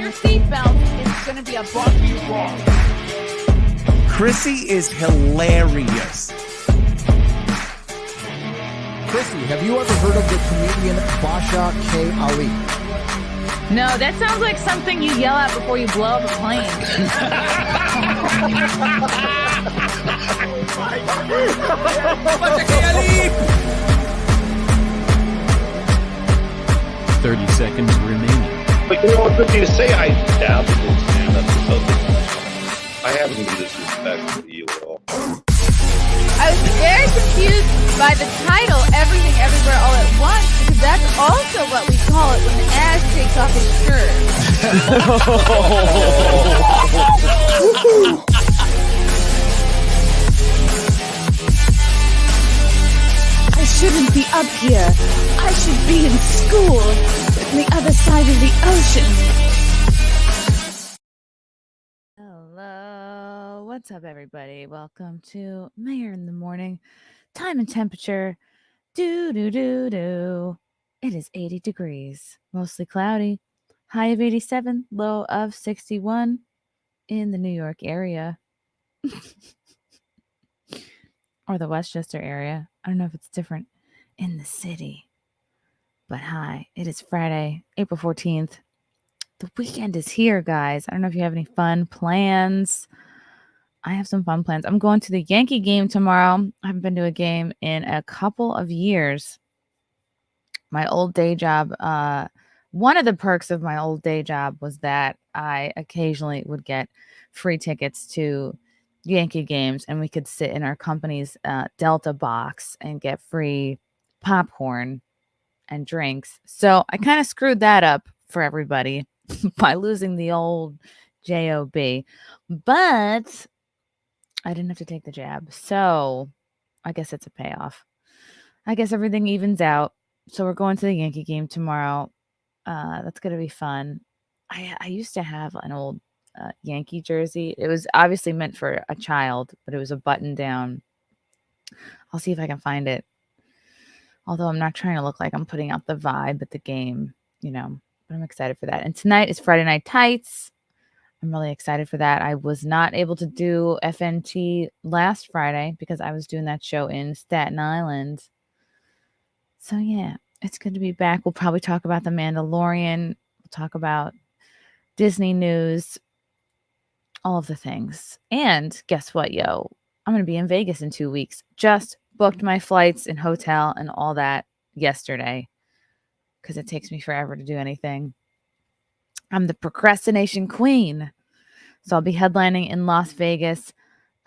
your seatbelt. It's going to be a bumpy ride. Chrissie is hilarious. Chrissie, have you ever heard of the comedian Basha K. Ali? No, that sounds like something you yell at before you blow up a plane. 30 seconds remaining. But you know what, good thing to say, I dabbled in stand-up or something. I haven't been disrespectful to you at all. I was very confused by the title, Everything Everywhere All at Once, because that's also what we call it when Ash takes off his shirt. I shouldn't be up here. I should be in school on the other side of the ocean. Hello. What's up, everybody? Welcome to Mayr in the Morning. Time and temperature. Do. It is 80 degrees. Mostly cloudy. High of 87. Low of 61 in the New York area. Or the Westchester area. I don't know if it's different in the city. But hi, it is Friday, April 14th. The weekend is here, guys. I don't know if you have any fun plans. I have some fun plans. I'm going to the Yankee game tomorrow. I haven't been to a game in a couple of years. My old day job, one of the perks of my old day job was that I occasionally would get free tickets to Yankee games, and we could sit in our company's Delta box and get free popcorn and drinks. So I kind of screwed that up for everybody by losing the old job, but I didn't have to take the jab, so I guess it's a payoff. I guess everything evens out. So we're going to the Yankee game tomorrow. That's gonna be fun. I used to have an old Yankee jersey. It was obviously meant for a child, but it was a button down. I'll see if I can find it. Although I'm not trying to look like I'm putting out the vibe at the game, but I'm excited for that. And tonight is Friday Night Tights. I'm really excited for that. I was not able to do FNT last Friday because I was doing that show in Staten Island. So yeah, it's good to be back. We'll probably talk about The Mandalorian. We'll talk about Disney news, all of the things. And guess what, yo? I'm going to be in Vegas in 2 weeks. Just booked my flights and hotel and all that yesterday because it takes me forever to do anything. I'm the procrastination queen. So I'll be headlining in Las Vegas.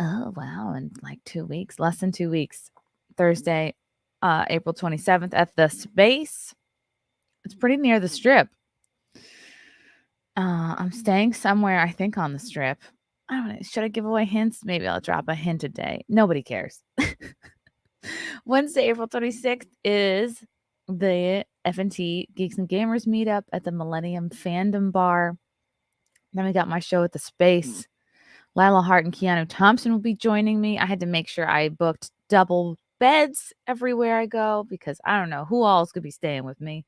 Oh, wow. In like 2 weeks, less than 2 weeks. Thursday, April 27th at the Space. It's pretty near the Strip. I'm staying somewhere, I think, on the Strip. I don't know. Should I give away hints? Maybe I'll drop a hint a day. Nobody cares. Wednesday, April 26th is the FNT Geeks and Gamers meetup at the Millennium Fandom Bar. Then we got my show at the Space. Lila Hart and Keanu Thompson will be joining me. I had to make sure I booked double beds everywhere I go because I don't know who all is going to be staying with me.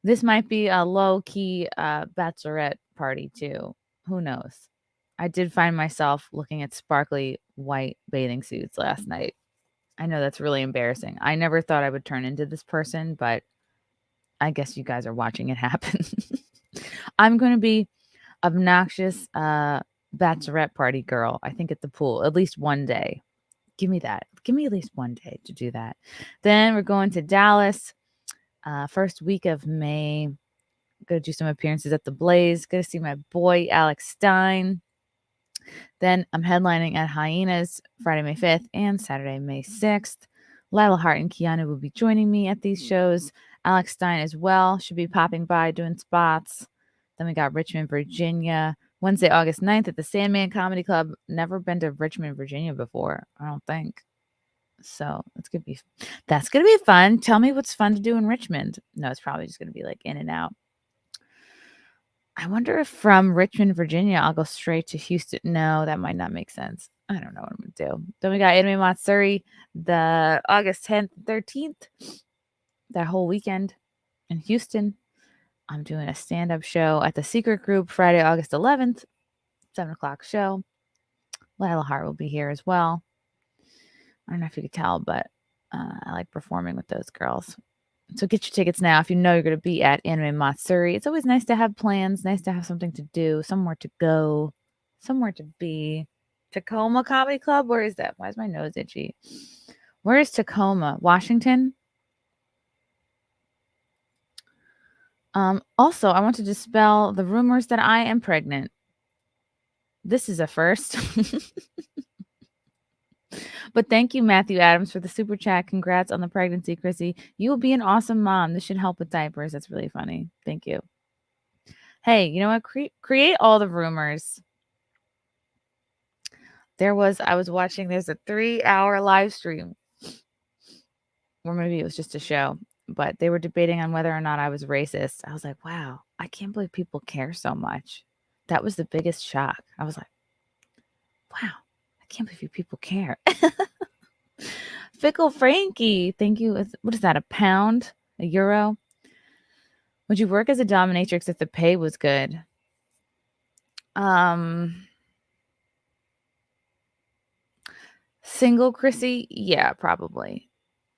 This might be a low-key bachelorette party too. Who knows? I did find myself looking at sparkly white bathing suits last night. I know that's really embarrassing. I never thought I would turn into this person, but I guess you guys are watching it happen. I'm going to be obnoxious bachelorette party girl, I think, at the pool at least one day. Give me that. Give me at least one day to do that. Then we're going to Dallas first week of May. Going to do some appearances at the Blaze. Going to see my boy Alex Stein. Then I'm headlining at Hyenas Friday, May 5th and Saturday, May 6th. Lila Hart and Keanu will be joining me at these shows. Alex Stein as well should be popping by doing spots. Then we got Richmond, Virginia. Wednesday, August 9th at the Sandman Comedy Club. Never been to Richmond, Virginia before, I don't think. So that's going to be fun. Tell me what's fun to do in Richmond. No, it's probably just going to be like in and out. I wonder if from Richmond, Virginia, I'll go straight to Houston. No, that might not make sense. I don't know what I'm going to do. Then we got Anime Matsuri the August 10th, 13th. That whole weekend in Houston. I'm doing a stand-up show at the Secret Group Friday, August 11th, 7 o'clock show. Lila Hart will be here as well. I don't know if you could tell, but I like performing with those girls. So get your tickets now if you know you're going to be at Anime Matsuri. It's always nice to have plans, nice to have something to do, somewhere to go, somewhere to be. Tacoma Comedy Club? Where is that? Why is my nose itchy? Where is Tacoma? Washington? Also, I want to dispel the rumors that I am pregnant. This is a first. But thank you, Matthew Adams, for the super chat. Congrats on the pregnancy, Chrissy. You will be an awesome mom. This should help with diapers. That's really funny. Thank you. Hey, you know what? Create all the rumors. I was watching, there's a 3-hour live stream. Or maybe it was just a show. But they were debating on whether or not I was racist. I was like, wow, I can't believe people care so much. That was the biggest shock. I was like, wow, I can't believe you people care. Fickle Frankie, thank you. What is that, a pound? A euro? Would you work as a dominatrix if the pay was good? Single Chrissy? Yeah, probably.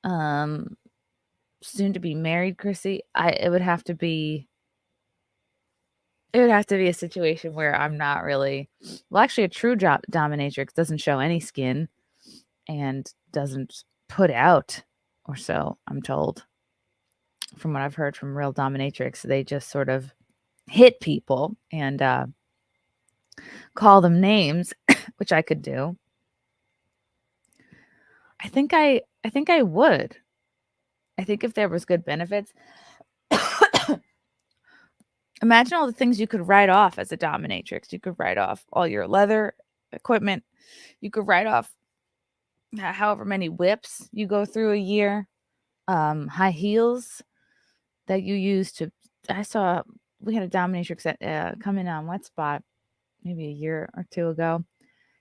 Soon to be married Chrissy? It would have to be a situation where I'm not really, well, actually a true dominatrix doesn't show any skin and doesn't put out, or so I'm told. From what I've heard from real dominatrix, they just sort of hit people and call them names, which I could do. I think I would. I think if there was good benefits, imagine all the things you could write off as a dominatrix. You could write off all your leather equipment. You could write off however many whips you go through a year, high heels that you use to. I saw we had a dominatrix that come in on Wet Spot maybe a year or two ago,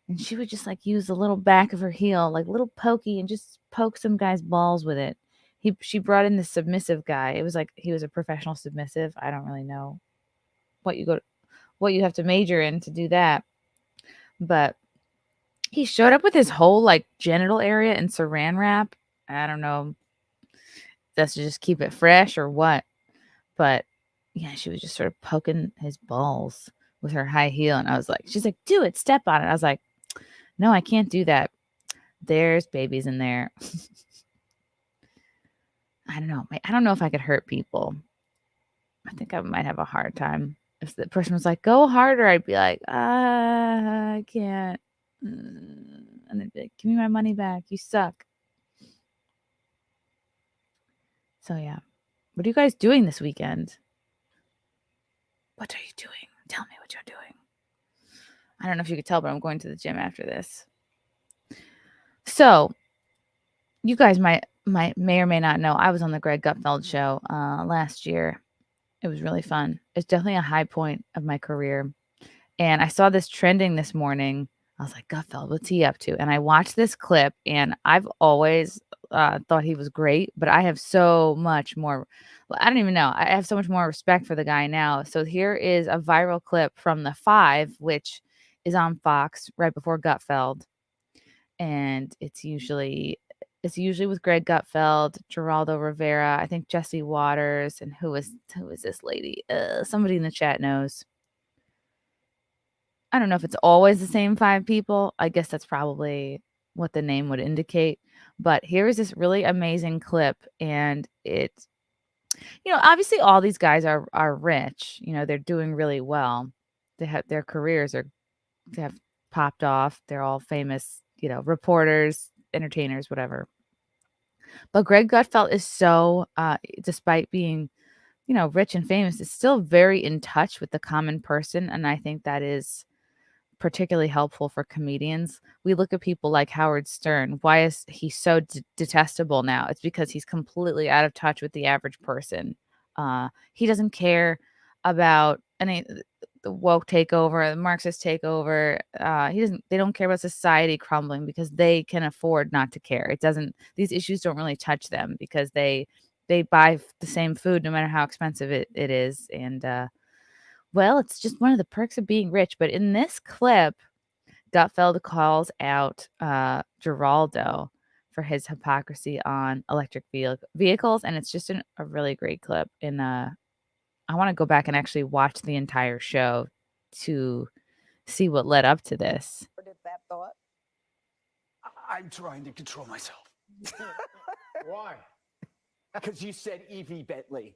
and she would just like use the little back of her heel, like little pokey, and just poke some guy's balls with it. She brought in the submissive guy. It was like he was a professional submissive. I don't really know what you have to major in to do that, but he showed up with his whole like genital area in saran wrap. I don't know if that's to just keep it fresh or what, but yeah, she was just sort of poking his balls with her high heel, and I was like, she's like, do it, step on it. I was like, no, I can't do that. There's babies in there. I don't know. I don't know if I could hurt people. I think I might have a hard time. If the person was like, go harder, I'd be like, I can't. And they'd be like, give me my money back. You suck. So yeah. What are you guys doing this weekend? What are you doing? Tell me what you're doing. I don't know if you could tell, but I'm going to the gym after this. So you guys may or may not know, I was on the Greg Gutfeld show last year. It was really fun. It's definitely a high point of my career. And I saw this trending this morning. I was like, Gutfeld, what's he up to? And I watched this clip, and I've always thought he was great, but I have so much more. I don't even know. I have so much more respect for the guy now. So here is a viral clip from The Five, which is on Fox right before Gutfeld. And it's usually with Greg Gutfeld, Geraldo Rivera, I think Jesse Waters, and who is this lady? Somebody in the chat knows. I don't know if it's always the same 5 people. I guess that's probably what the name would indicate. But here is this really amazing clip, and it's, obviously all these guys are rich. They're doing really well. They have their careers they have popped off. They're all famous, reporters, entertainers, whatever. But Greg Gutfeld is so, despite being, rich and famous, is still very in touch with the common person. And I think that is particularly helpful for comedians. We look at people like Howard Stern. Why is he so detestable now? It's because he's completely out of touch with the average person. He doesn't care about any the woke takeover, the Marxist takeover. They don't care about society crumbling because they can afford not to care. These issues don't really touch them because they they buy the same food no matter how expensive it is. And well, it's just one of the perks of being rich. But in this clip, Gutfeld calls out Geraldo for his hypocrisy on electric vehicles, and it's just a really great clip. And I want to go back and actually watch the entire show to see what led up to this. That thought? I'm trying to control myself. Why? Because you said EV Bentley.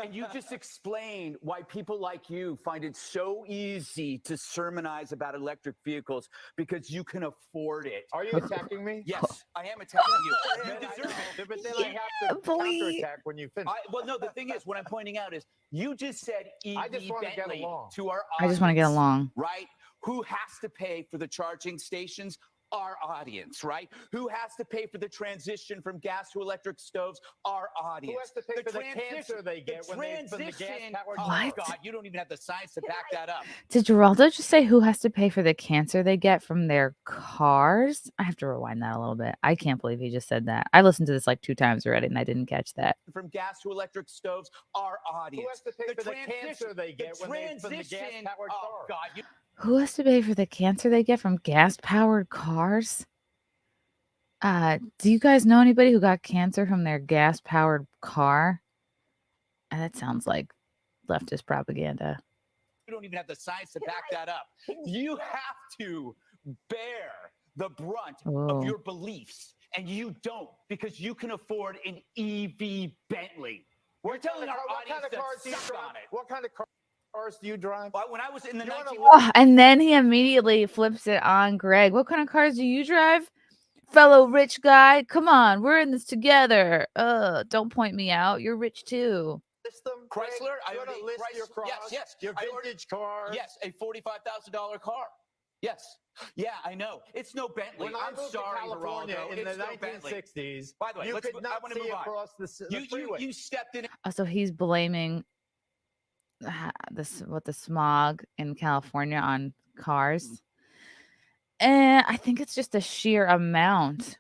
And you just explained why people like you find it so easy to sermonize about electric vehicles because you can afford it. Are you attacking me? Yes, I am attacking you. You deserve it. But then I have to counterattack when you finish. Well, no, the thing is, what I'm pointing out is you just said EV I just want to get Bentley along. to our I just want to get audience, along. right? Who has to pay for the charging stations? Our audience, right? Who has to pay for the transition from gas to electric stoves? Our audience. Who has to pay for the cancer they get when they from the gas-powered Oh, What? God, you don't even have the science to back that up. Did Geraldo just say who has to pay for the cancer they get from their cars? I have to rewind that a little bit. I can't believe he just said that. I listened to this like 2 times already and I didn't catch that. From gas to electric stoves, our audience. Who has to pay for the cancer they get when they from the gas-powered car? Oh, God, you Who has to pay for the cancer they get from gas-powered cars? Do you guys know anybody who got cancer from their gas-powered car? That sounds like leftist propaganda. don't even have the science to back that up. You have to bear the brunt Oh. of your beliefs, and you don't because you can afford an EV Bentley. We're telling our What kind audience of cars do you to suck drive? on it. What kind of cars do you drive? When I was in the 19... Oh, and then he immediately flips it on Greg. What kind of cars do you drive? Fellow rich guy, come on, we're in this together. Don't point me out. You're rich too. List them, Chrysler, I you want already- to list your cars? Yes, Your I already- vintage cars? Yes, a $45,000 car. Yes. Yeah, I know. It's no Bentley. When I I'm moved sorry, to California Geraldo. in the It's no Bentley. 1960s, By the way, you let's- could I not wanna see move on. across the freeway. You stepped in. So he's blaming the smog in California on cars. And I think it's just a sheer amount.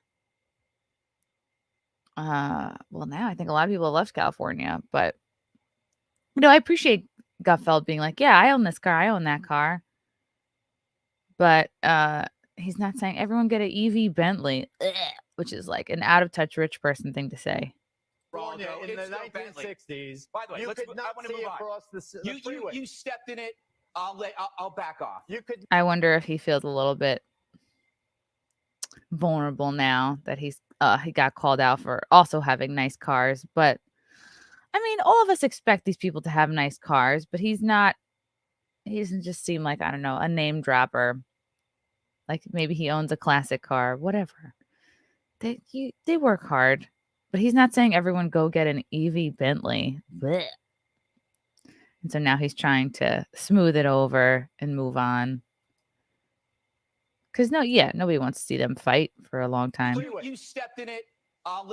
Well, now I think a lot of people have left California, but I appreciate Gutfeld being like, yeah, I own this car, I own that car. But he's not saying everyone get an EV Bentley, which is like an out of touch rich person thing to say. California in It's the no Bentley. 1960s, By the way, you let's- could I not wanna see move on. across the freeway. You stepped in it. I'll back off. You could I wonder if he feels a little bit vulnerable now that he got called out for also having nice cars. But I mean, all of us expect these people to have nice cars, but he doesn't just seem like, I don't know, a name dropper. Like maybe he owns a classic car, whatever. They work hard, but he's not saying everyone go get an EV Bentley. Blech. And so now he's trying to smooth it over and move on. Because nobody wants to see them fight for a long time. You stepped in it. I'll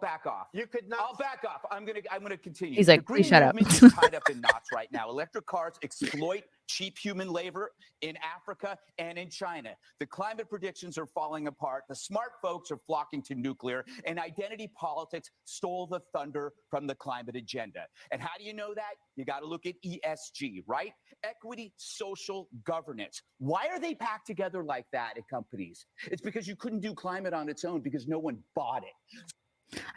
back off. you could not I'll back off. I'm gonna continue. He's like, the green "Please shut up." movement is tied up in knots right now. Electric cars exploit cheap human labor in Africa and in China. The climate predictions are falling apart. The smart folks are flocking to nuclear, and identity politics stole the thunder from the climate agenda. And how do you know that? You got to look at ESG, right? Equity, social governance. Why are they packed together like that at companies? It's because you couldn't do climate on its own because no one bought it.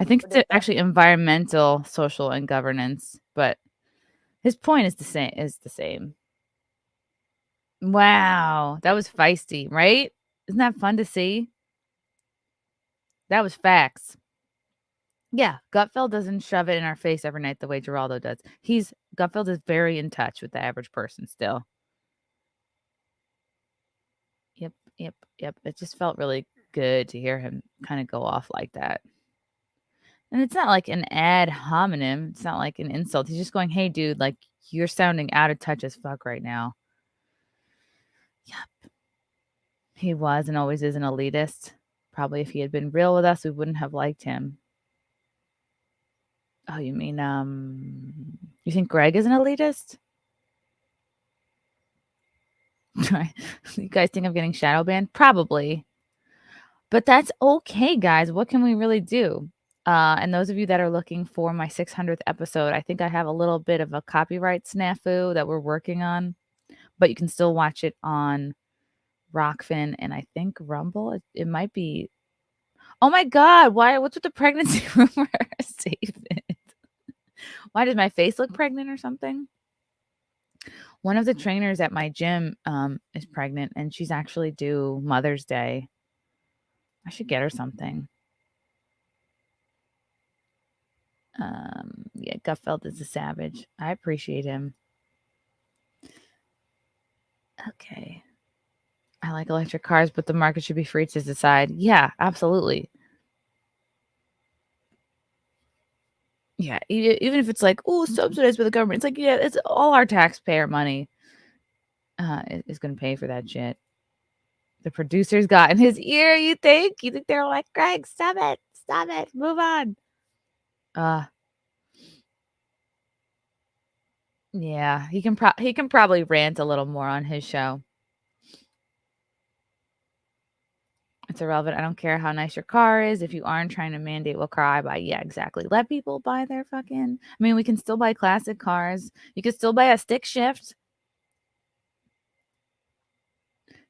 I think it's actually environmental, social, and governance. But his point is the same. Wow, that was feisty, right? Isn't that fun to see? That was facts. Yeah, Gutfeld doesn't shove it in our face every night the way Geraldo does. Gutfeld is very in touch with the average person still. Yep. It just felt really good to hear him kind of go off like that. And it's not like an ad hominem. It's not like an insult. He's just going, hey, dude, like, you're sounding out of touch as fuck right now. Yep. He was and always is an elitist. Probably if he had been real with us, we wouldn't have liked him. Oh, you mean, you think Greg is an elitist? You guys think I'm getting shadow banned? Probably. But that's okay, guys. What can we really do? And those of you that are looking for my 600th episode, I think I have a little bit of a copyright snafu that we're working on, but you can still watch it on Rockfin and I think Rumble. It might be. Oh my God! What's with the pregnancy rumor? Save it. Why did my face look pregnant or something? One of the trainers at my gym is pregnant, and she's actually due Mother's Day. I should get her something. Yeah, Gutfeld is a savage. I appreciate him. Okay. I like electric cars, but the market should be free to decide. Yeah, absolutely. Yeah, even if it's like, oh, subsidized by the government. It's like, yeah, it's all our taxpayer money is going to pay for that shit. The producer's got in his ear, you think? You think they're like, Greg, stop it, move on. Yeah, he can probably rant a little more on his show. It's irrelevant. I don't care how nice your car is. If you aren't trying to mandate what car I buy, yeah, exactly. Let people buy their fucking. I mean, we can still buy classic cars. You can still buy a stick shift.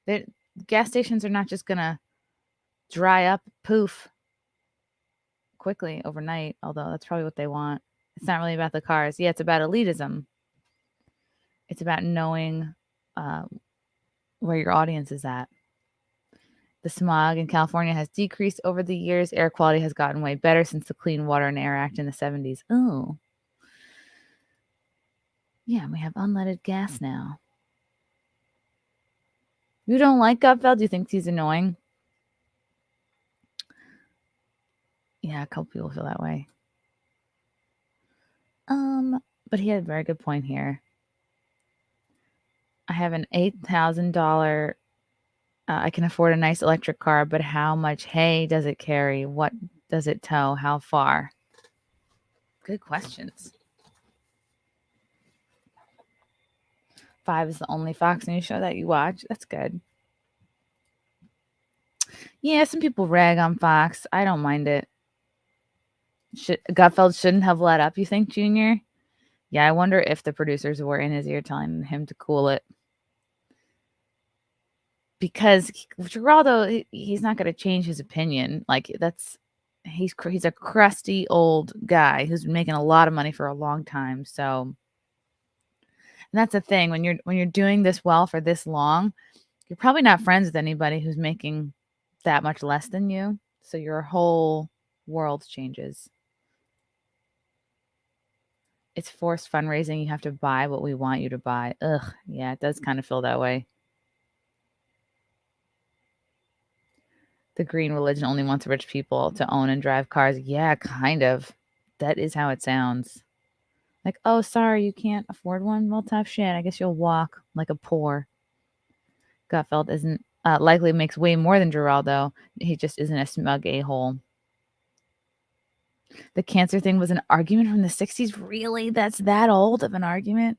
The gas stations are not just gonna dry up, poof, quickly overnight. Although that's probably what they want. It's not really about the cars. Yeah, it's about elitism. It's about knowing where your audience is at. The smog in California has decreased over the years. Air quality has gotten way better since the Clean Water and Air Act in the 70s. Oh. Yeah, we have unleaded gas now. You don't like Gutfeld? Do you think he's annoying? Yeah, a couple people feel that way. But he had a very good point here. I have an $8,000 I can afford a nice electric car, but how much hay does it carry? What does it tow? How far? Good questions. 5 is the only Fox News show that you watch. That's good. Yeah, some people rag on Fox. I don't mind it. Gutfeld shouldn't have let up, you think, Junior? Yeah, I wonder if the producers were in his ear telling him to cool it. Because Geraldo, he's not going to change his opinion. Like, he's a crusty old guy who's been making a lot of money for a long time. So, and that's the thing, when you're doing this well for this long, you're probably not friends with anybody who's making that much less than you. So your whole world changes. It's forced fundraising. You have to buy what we want you to buy. Ugh, yeah, it does kind of feel that way. The green religion only wants rich people to own and drive cars. Yeah, kind of. That is how it sounds. Like, oh, sorry, you can't afford one? Well, tough shit. I guess you'll walk like a poor. Gutfeld isn't likely makes way more than Geraldo. He just isn't a smug a-hole. The cancer thing was an argument from the 60s? Really? That's that old of an argument?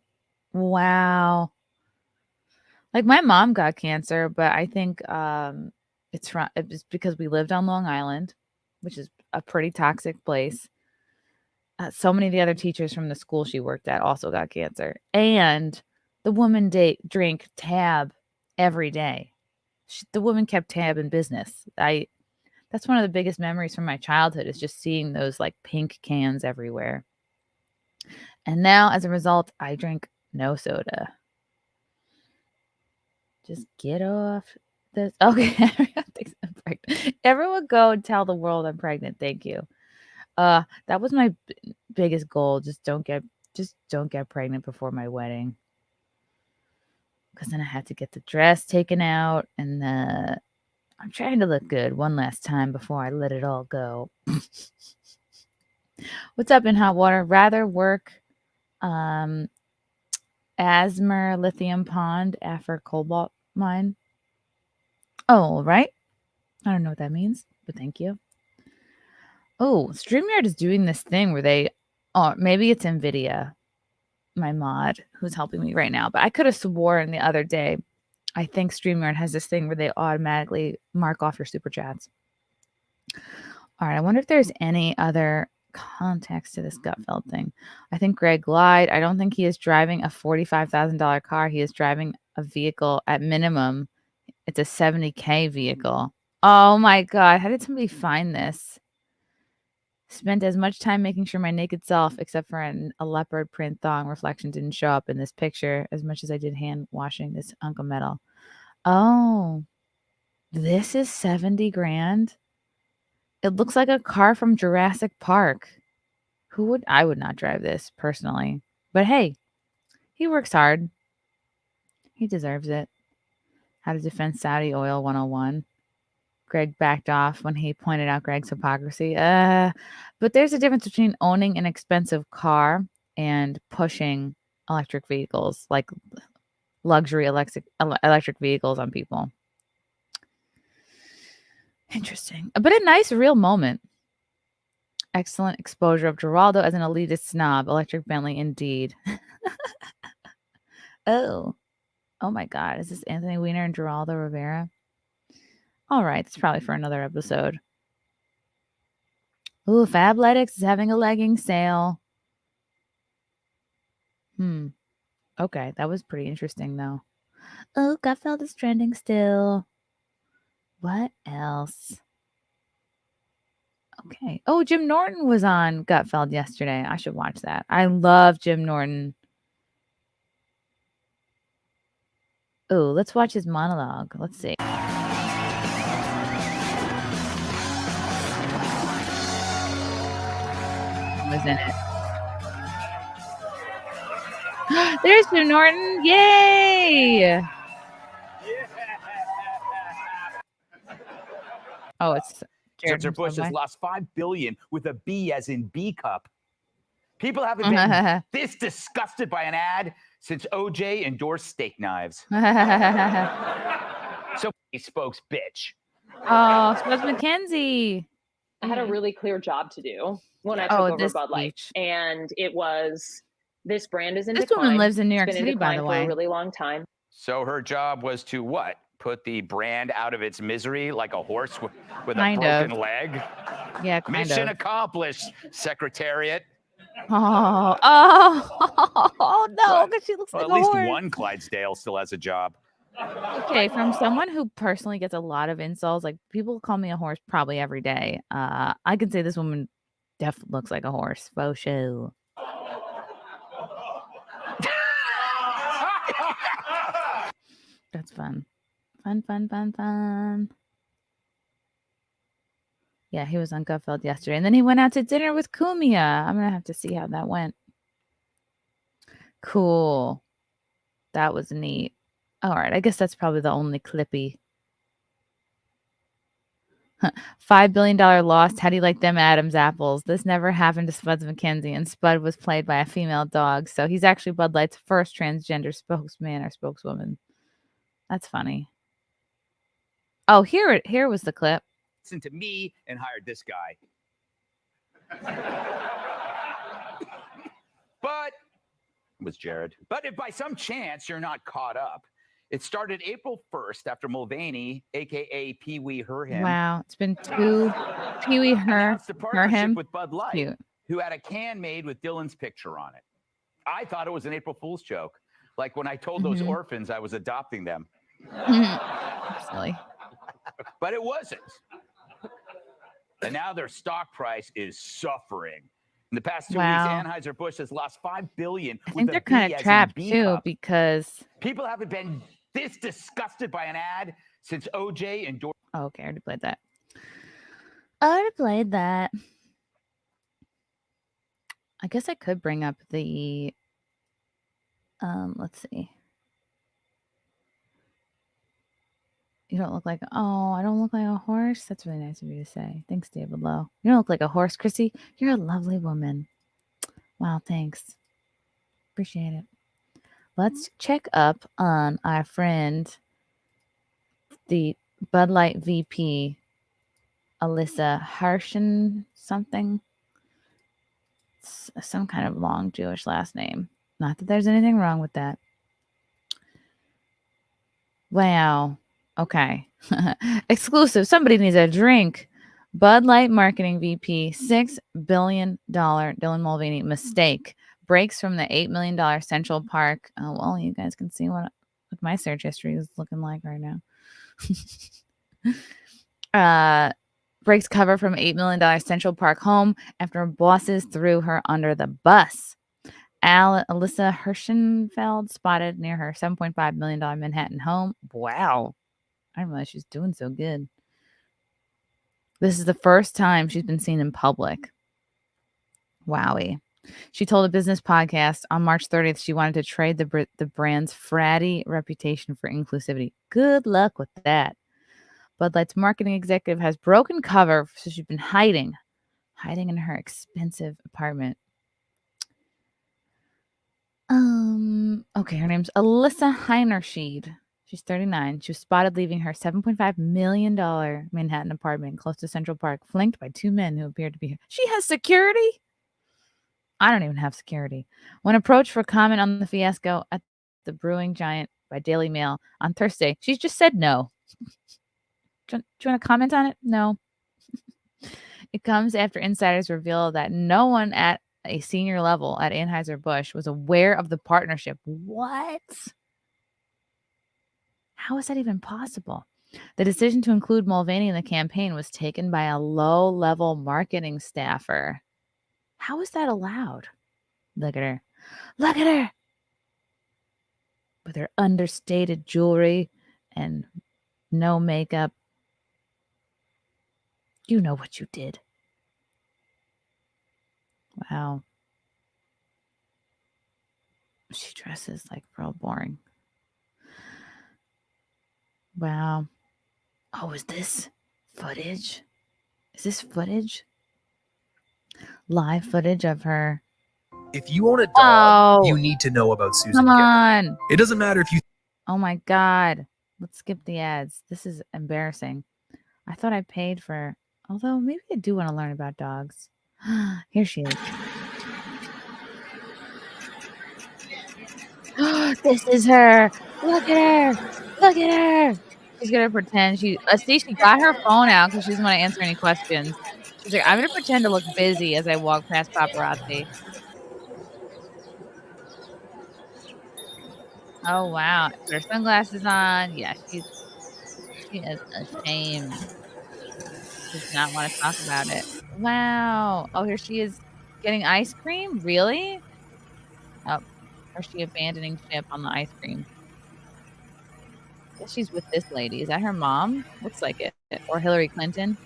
Wow. Like, my mom got cancer, but I think it's because we lived on Long Island, which is a pretty toxic place. So many of the other teachers from the school she worked at also got cancer. And the woman drank Tab every day. The woman kept Tab in business. That's one of the biggest memories from my childhood, is just seeing those like pink cans everywhere. And now, as a result, I drink no soda. Just get off this. Okay, everyone go and tell the world I'm pregnant. Thank you. That was my biggest goal. Just don't get pregnant before my wedding. Because then I had to get the dress taken out, and I'm trying to look good one last time before I let it all go. What's up in hot water? Rather work Asmer lithium pond after cobalt mine. Oh, right. I don't know what that means, but thank you. Oh, StreamYard is doing this thing where maybe it's NVIDIA, my mod, who's helping me right now. But I could have sworn the other day, I think StreamYard has this thing where they automatically mark off your super chats. All right. I wonder if there's any other context to this Gutfeld thing. I think Greg lied. I don't think he is driving a $45,000 car. He is driving a vehicle at minimum. It's a $70K vehicle. Oh my God. How did somebody find this? Spent as much time making sure my naked self, except for a leopard print thong reflection, didn't show up in this picture as much as I did hand washing this hunk of metal. Oh, this is 70 grand. It looks like a car from Jurassic Park. I would not drive this personally. But hey, he works hard. He deserves it. How to defend Saudi oil 101. Greg backed off when he pointed out Greg's hypocrisy. But there's a difference between owning an expensive car and pushing electric vehicles, like luxury electric vehicles on people. Interesting. But a nice real moment. Excellent exposure of Geraldo as an elitist snob. Electric Bentley indeed. Oh my God. Is this Anthony Weiner and Geraldo Rivera? All right. It's probably for another episode. Ooh, Fabletics is having a legging sale. Okay. That was pretty interesting, though. Oh, Gutfeld is trending still. What else? Okay. Oh, Jim Norton was on Gutfeld yesterday. I should watch that. I love Jim Norton. Oh, let's watch his monologue. Let's see. Was in it. There's Jim Norton. Yay! Oh, it's Anheuser-Busch has lost $5 billion with a B as in B cup. People haven't been this disgusted by an ad since OJ endorsed steak knives. So he spokes bitch. Oh, Spokes McKenzie. I had a really clear job to do when I took over Bud Light, and it was this brand is in decline. This woman lives in New York It's been City, in by decline the for way. a really long time. So her job was to what? Put the brand out of its misery like a horse with a Kind broken of. leg? Yeah, kind Mission of. accomplished, Secretariat. Oh no, because she looks like At a least horse. one Clydesdale still has a job. Okay, from someone who personally gets a lot of insults, like people call me a horse probably every day. I can say this woman definitely looks like a horse. Faux show. That's fun. Fun. Yeah, he was on Gutfeld yesterday. And then he went out to dinner with Kumia. I'm going to have to see how that went. Cool. That was neat. All right. I guess that's probably the only clippy. $5 billion lost. How do you like them Adams apples? This never happened to Spuds McKenzie, and Spud was played by a female dog. So he's actually Bud Light's first transgender spokesman or spokeswoman. That's funny. Oh, here was the clip. Listen to me and hired this guy. But was Jared. But if by some chance you're not caught up, it started April 1st after Mulvaney, aka Pee Wee Her Him. Wow, it's been two Pee Wee Her Him with Bud Light, Cute. Who had a can made with Dylan's picture on it. I thought it was an April Fool's joke, like when I told those orphans I was adopting them. Silly. But it wasn't. And now their stock price is suffering. In the past 2 weeks, Anheuser-Busch has lost $5 billion. I think they're kind of trapped too because people haven't been this disgusted by an ad since OJ endorsed. Oh, okay, I already played that. I guess I could bring up the let's see. You don't look like I don't look like a horse. That's really nice of you to say. Thanks, David Lowe. You don't look like a horse, Chrissy. You're a lovely woman. Wow, thanks. Appreciate it. Let's check up on our friend, the Bud Light VP, Alyssa Harshen something. It's some kind of long Jewish last name. Not that there's anything wrong with that. Wow. Okay. Exclusive. Somebody needs a drink. Bud Light marketing VP, $6 billion Dylan Mulvaney mistake breaks from the $8 million Central Park. Oh, well, you guys can see what my search history is looking like right now. Breaks cover from $8 million Central Park home after bosses threw her under the bus. Alyssa Hirschenfeld spotted near her $7.5 million Manhattan home. Wow. I didn't realize she's doing so good. This is the first time she's been seen in public. Wowie. She told a business podcast on March 30th she wanted to trade the brand's fratty reputation for inclusivity. Good luck with that. Bud Light's marketing executive has broken cover, so she's been hiding in her expensive apartment. Okay, her name's Alyssa Heinerschied. She's 39. She was spotted leaving her $7.5 million Manhattan apartment close to Central Park, flanked by two men who appeared to be her. She has security? I don't even have security. When approached for comment on the fiasco at the Brewing Giant by Daily Mail on Thursday, she just said no. Do you want to comment on it? No. It comes after insiders reveal that no one at a senior level at Anheuser-Busch was aware of the partnership. What? How is that even possible? The decision to include Mulvaney in the campaign was taken by a low-level marketing staffer. How is that allowed? Look at her. Look at her! With her understated jewelry and no makeup. You know what you did. Wow. She dresses like real boring. Wow. Oh, is this footage? Is this footage? Live footage of her. If you own a dog, you need to know about Susan Come Gennett. on. It doesn't matter if you... Oh my God. Let's skip the ads. This is embarrassing. I thought I paid for... Although maybe I do want to learn about dogs. Here she is. This is her. Look at her. Look at her. She's going to pretend she got her phone out because she doesn't want to answer any questions. She's like, I'm going to pretend to look busy as I walk past paparazzi. Oh, wow. Put her sunglasses on. Yeah, she is ashamed. Does not want to talk about it. Wow. Oh, here she is getting ice cream? Really? Oh, or is she abandoning ship on the ice cream? I guess she's with this lady. Is that her mom? Looks like it. Or Hillary Clinton.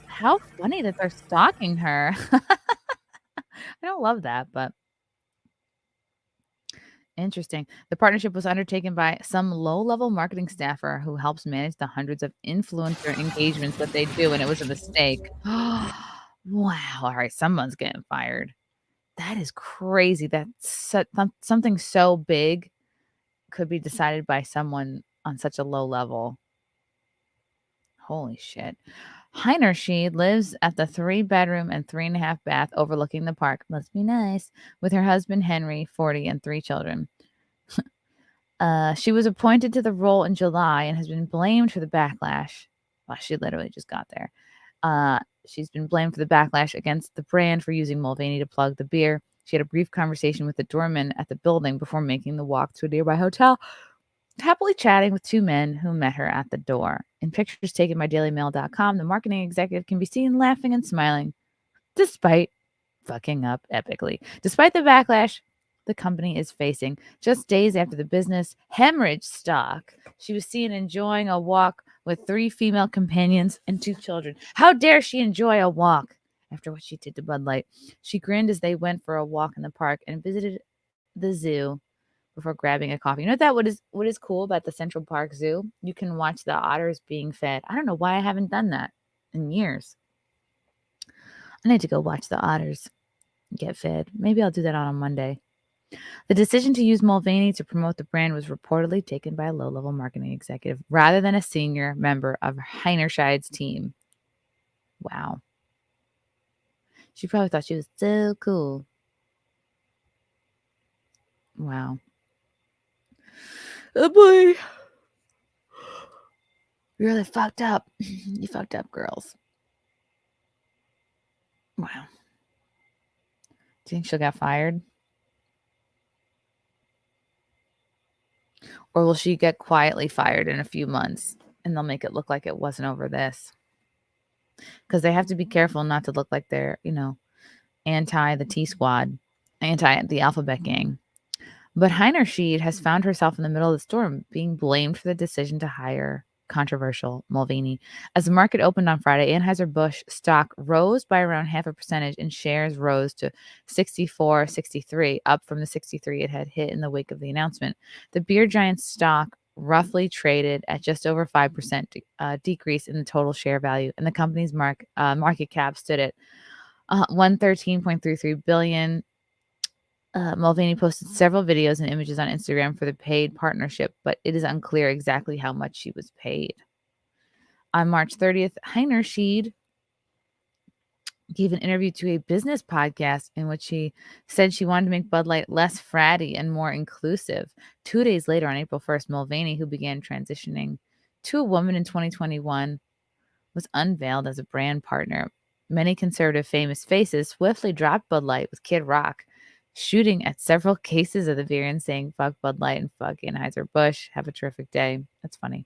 How funny that they're stalking her. I don't love that, but interesting. The partnership was undertaken by some low-level marketing staffer who helps manage the hundreds of influencer engagements that they do, and it was a mistake. Wow. All right, someone's getting fired. That is crazy. That's something so big could be decided by someone on such a low level. Holy shit. Heinerschied lives at the 3-bedroom and 3.5 bath overlooking the park. Must be nice. With her husband, Henry, 40, and 3 children. She was appointed to the role in July and has been blamed for the backlash. Well, she literally just got there. She's been blamed for the backlash against the brand for using Mulvaney to plug the beer. She had a brief conversation with the doorman at the building before making the walk to a nearby hotel, happily chatting with 2 men who met her at the door. In pictures taken by dailymail.com, the marketing executive can be seen laughing and smiling, despite fucking up epically. Despite the backlash the company is facing, just days after the business hemorrhaged stock, she was seen enjoying a walk with 3 female companions and 2 children. How dare she enjoy a walk after what she did to Bud Light? She grinned as they went for a walk in the park and visited the zoo before grabbing a coffee. You know what is cool about the Central Park Zoo? You can watch the otters being fed. I don't know why I haven't done that in years. I need to go watch the otters get fed. Maybe I'll do that on a Monday. The decision to use Mulvaney to promote the brand was reportedly taken by a low-level marketing executive rather than a senior member of Heinerschied's team. Wow. She probably thought she was so cool. Wow. Oh boy. You really fucked up. You fucked up, girls. Wow. Do you think she'll get fired? Or will she get quietly fired in a few months and they'll make it look like it wasn't over this? Because they have to be careful not to look like they're, anti the T Squad, anti the Alphabet Gang. But Heinerscheid has found herself in the middle of the storm, being blamed for the decision to hire controversial Mulvaney. As the market opened on Friday, Anheuser-Busch stock rose by around 0.5% and shares rose to 64.63, up from the 63 it had hit in the wake of the announcement. The beer giant's stock roughly traded at just over 5% decrease in the total share value, and the company's market cap stood at $113.33 billion. Mulvaney posted several videos and images on Instagram for the paid partnership, but it is unclear exactly how much she was paid. On March 30th, Heinerscheid gave an interview to a business podcast in which she said she wanted to make Bud Light less fratty and more inclusive. 2 days later, on April 1st, Mulvaney, who began transitioning to a woman in 2021, was unveiled as a brand partner. Many conservative famous faces swiftly dropped Bud Light, with Kid Rock shooting at several cases of the beer and saying, "Fuck Bud Light and fuck Anheuser-Busch. Have a terrific day." That's funny.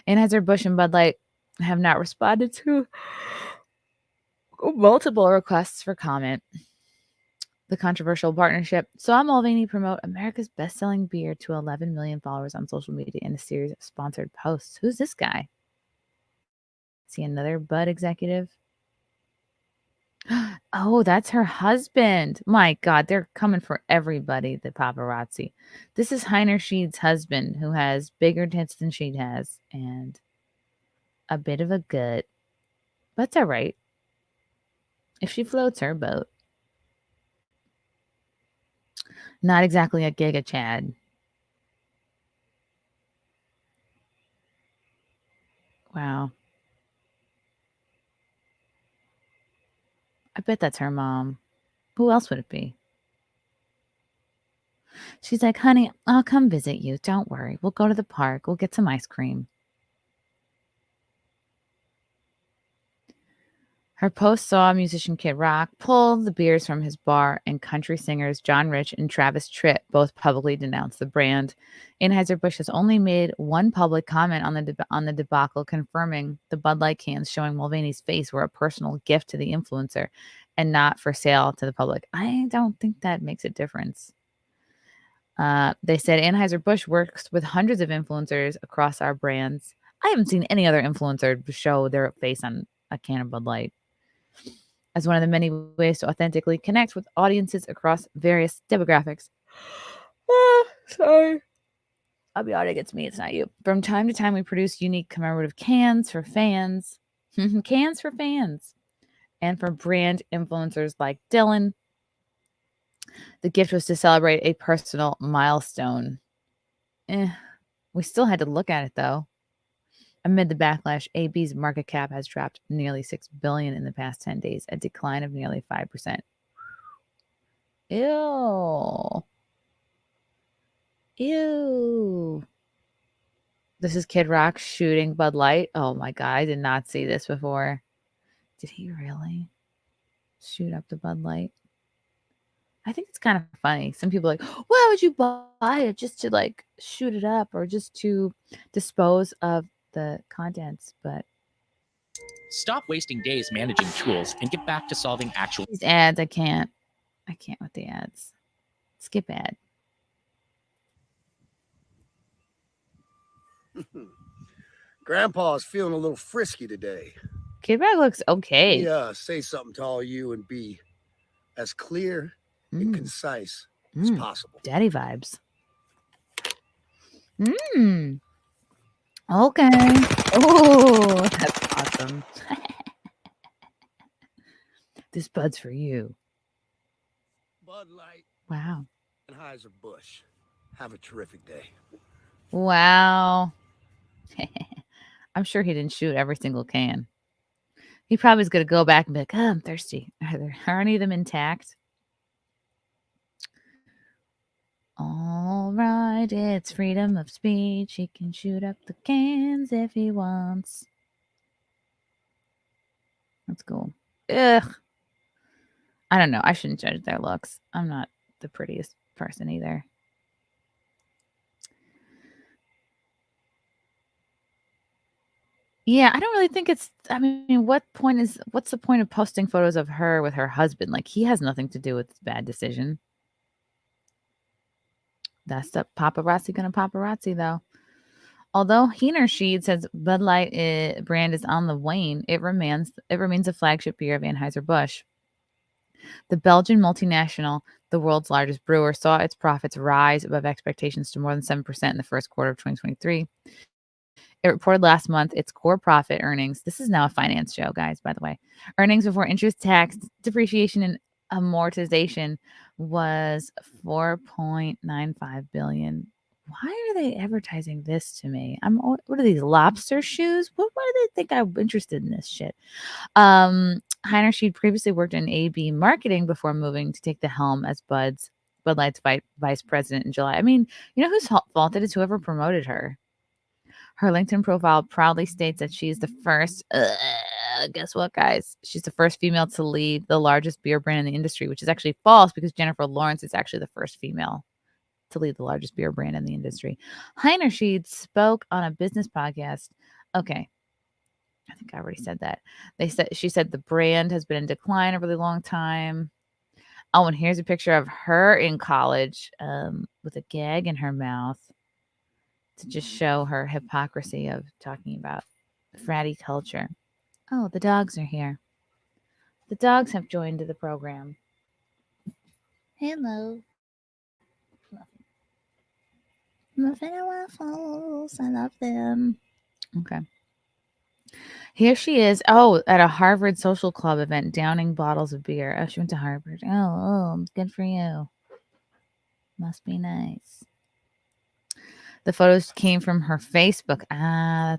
Anheuser-Busch and Bud Light have not responded to multiple requests for comment. The controversial partnership saw Mulvaney promote America's best-selling beer to 11 million followers on social media in a series of sponsored posts. Who's this guy? Is he another Bud executive? Oh, that's her husband. My God, they're coming for everybody, the paparazzi. This is Heinerscheid's husband, who has bigger tits than she has and a bit of a gut. That's all right. If she floats her boat. Not exactly a Giga Chad. Wow. I bet that's her mom. Who else would it be? She's like, "Honey, I'll come visit you. Don't worry. We'll go to the park. We'll get some ice cream." Her post saw musician Kid Rock pull the beers from his bar, and country singers John Rich and Travis Tritt both publicly denounced the brand. Anheuser-Busch has only made one public comment on the debacle, confirming the Bud Light cans showing Mulvaney's face were a personal gift to the influencer and not for sale to the public. I don't think that makes a difference. They said Anheuser-Busch works with hundreds of influencers across our brands. I haven't seen any other influencer show their face on a can of Bud Light as one of the many ways to authentically connect with audiences across various demographics. Sorry. I'll be honest, it's me, it's not you. From time to time, we produce unique commemorative cans for fans. Cans for fans. And for brand influencers like Dylan. The gift was to celebrate a personal milestone. We still had to look at it, though. Amid the backlash, AB's market cap has dropped nearly $6 billion in the past 10 days, a decline of nearly 5%. Ew. Ew. This is Kid Rock shooting Bud Light. Oh my God, I did not see this before. Did he really shoot up the Bud Light? I think it's kind of funny. Some people are like, why would you buy it? Just to like shoot it up or just to dispose of the contents, but stop wasting days managing tools and get back to solving actual these ads. I can't with the ads. Skip ad. Grandpa's feeling a little frisky today. Kid Rock looks okay. Yeah, say something to all you and be as clear and concise as possible. Daddy vibes. Okay. Oh, that's awesome. This Bud's for you. Bud Light. Wow. Anheuser-Busch. Have a terrific day. Wow. I'm sure he didn't shoot every single can. He probably is going to go back and be like, "Oh, I'm thirsty. Are any of them intact?" All right, it's freedom of speech. He can shoot up the cans if he wants. That's cool. Ugh. I don't know. I shouldn't judge their looks. I'm not the prettiest person either. Yeah, I don't really think it's, I mean, what's the point of posting photos of her with her husband? Like, he has nothing to do with this bad decision. That's the paparazzi gonna paparazzi, though. Although Hühnerscheid says Bud Light brand is on the wane, it remains a flagship beer of Anheuser-Busch. The Belgian multinational, the world's largest brewer, saw its profits rise above expectations to more than 7% in the first quarter of 2023. It reported last month its core profit earnings. This is now a finance show, guys, by the way. Earnings before interest, tax, depreciation, and amortization was $4.95 billion. Why are they advertising this to me? What are these, lobster shoes? Why do they think I'm interested in this shit? Hühnerscheid previously worked in AB marketing before moving to take the helm as Bud Light's vice president in July. I mean, you know whose fault it is? Whoever promoted her. Her LinkedIn profile proudly states that she's the first, guess what, guys? She's the first female to lead the largest beer brand in the industry, which is actually false because Jennifer Lawrence is actually the first female to lead the largest beer brand in the industry. Hühnerscheid spoke on a business podcast. Okay. I think I already said that. She said the brand has been in decline a really long time. Oh, and here's a picture of her in college with a gag in her mouth to just show her hypocrisy of talking about fratty culture. Oh, the dogs are here. The dogs have joined the program. Hello. Muffin and waffles. I love them. Okay. Here she is. Oh, at a Harvard social club event, downing bottles of beer. Oh, she went to Harvard. Oh, good for you. Must be nice. The photos came from her Facebook. I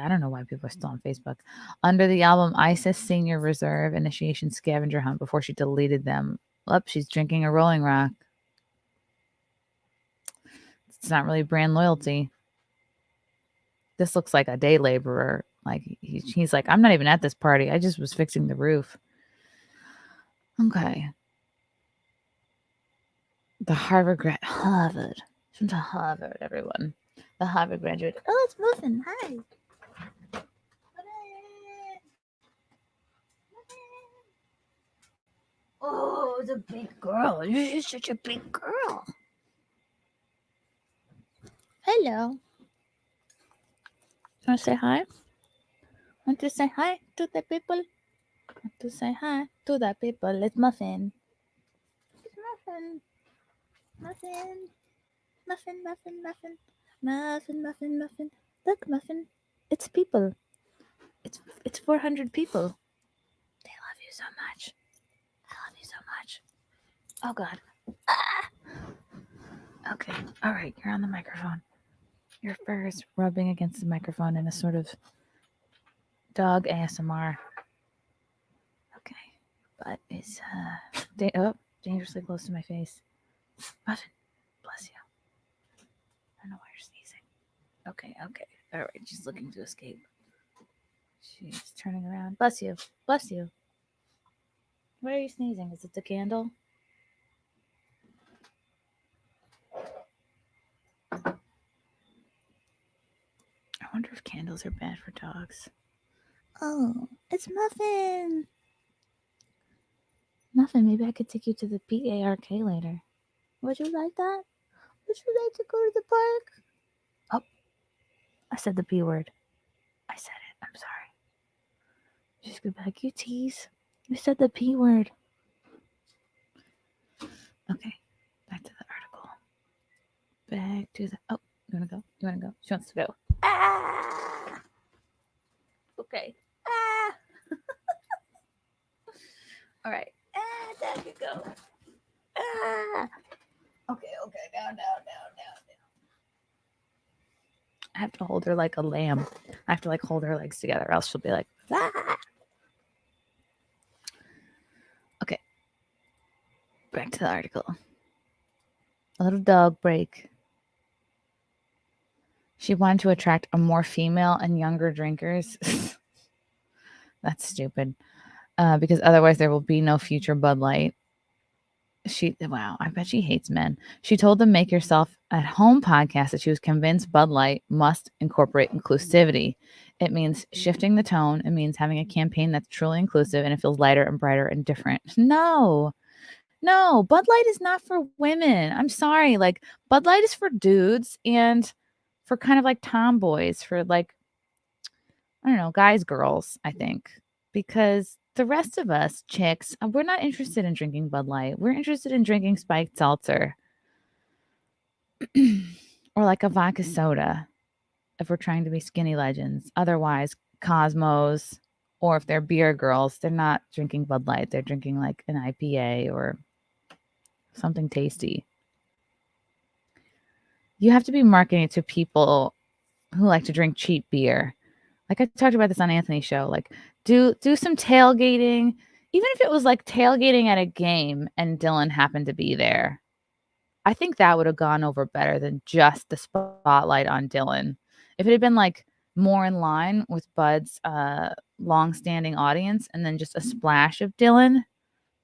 don't know why people are still on Facebook. Under the album ISIS Senior Reserve Initiation Scavenger Hunt before she deleted them. Up, she's drinking a Rolling Rock. It's not really brand loyalty. This looks like a day laborer. Like he's like, I'm not even at this party. I just was fixing the roof. Okay. The Harvard. She went to Harvard, everyone. The Harvard graduate. Oh, it's Muffin. Hi. Oh, it's a big girl. You're such a big girl. Hello. Want to say hi? Want to say hi to the people? Want to say hi to the people? It's Muffin. It's Muffin. Muffin. Muffin, Muffin, Muffin. Muffin, Muffin, Muffin. Look, Muffin. It's people. It's 400 people. They love you so much. I love you so much. Oh, God. Ah! Okay. All right. You're on the microphone. Your fur is rubbing against the microphone in a sort of dog ASMR. Okay. But it's dangerously close to my face. Muffin, bless you. I don't know why you're sneezing. Okay. All right. She's looking to escape. She's turning around. Bless you. Bless you. Why are you sneezing? Is it the candle? I wonder if candles are bad for dogs. Oh, it's Muffin. Muffin, maybe I could take you to the PARK later. Would you like that? Would you like to go to the park? Oh, I said the P word. I said it. I'm sorry. She's going to be like, you tease. You said the P word. Okay, back to the article. Back to the... Oh, you want to go? You want to go? She wants to go. Ah! Okay. Ah! All right. Ah, there you go. Ah! Okay. Down. I have to hold her like a lamb. I have to like hold her legs together, else she'll be like, ah! Okay. Back to the article. A little dog break. She wanted to attract a more female and younger drinkers. That's stupid. Because otherwise there will be no future Bud Light. Wow, I bet she hates men. She told the Make Yourself at Home podcast that she was convinced Bud Light must incorporate inclusivity. It means shifting the tone. It means having a campaign that's truly inclusive, and it feels lighter and brighter and different. No, Bud Light is not for women. I'm sorry. Like, Bud Light is for dudes and for kind of like tomboys, for like, I don't know, guys, girls, I think. Because the rest of us chicks, we're not interested in drinking Bud Light. We're interested in drinking spiked seltzer or like a vodka soda if we're trying to be skinny legends. Otherwise, Cosmos, or if they're beer girls, they're not drinking Bud Light. They're drinking like an IPA or something tasty. You have to be marketing to people who like to drink cheap beer. Like I talked about this on Anthony's show. Like do some tailgating, even if it was like tailgating at a game and Dylan happened to be there. I think that would have gone over better than just the spotlight on Dylan. If it had been like more in line with Bud's long-standing audience and then just a splash of Dylan,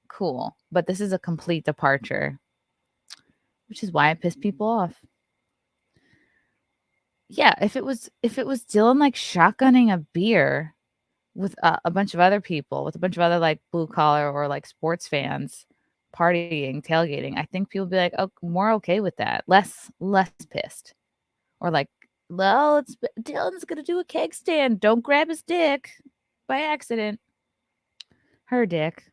cool. But this is a complete departure, which is why it pissed people off. Yeah, if it was Dylan like shotgunning a beer with a bunch of other people, with a bunch of other like blue collar or like sports fans partying, tailgating, I think people would be like, oh, more okay with that, less pissed, or like, well, Dylan's gonna do a keg stand. Don't grab his dick by accident. Her dick.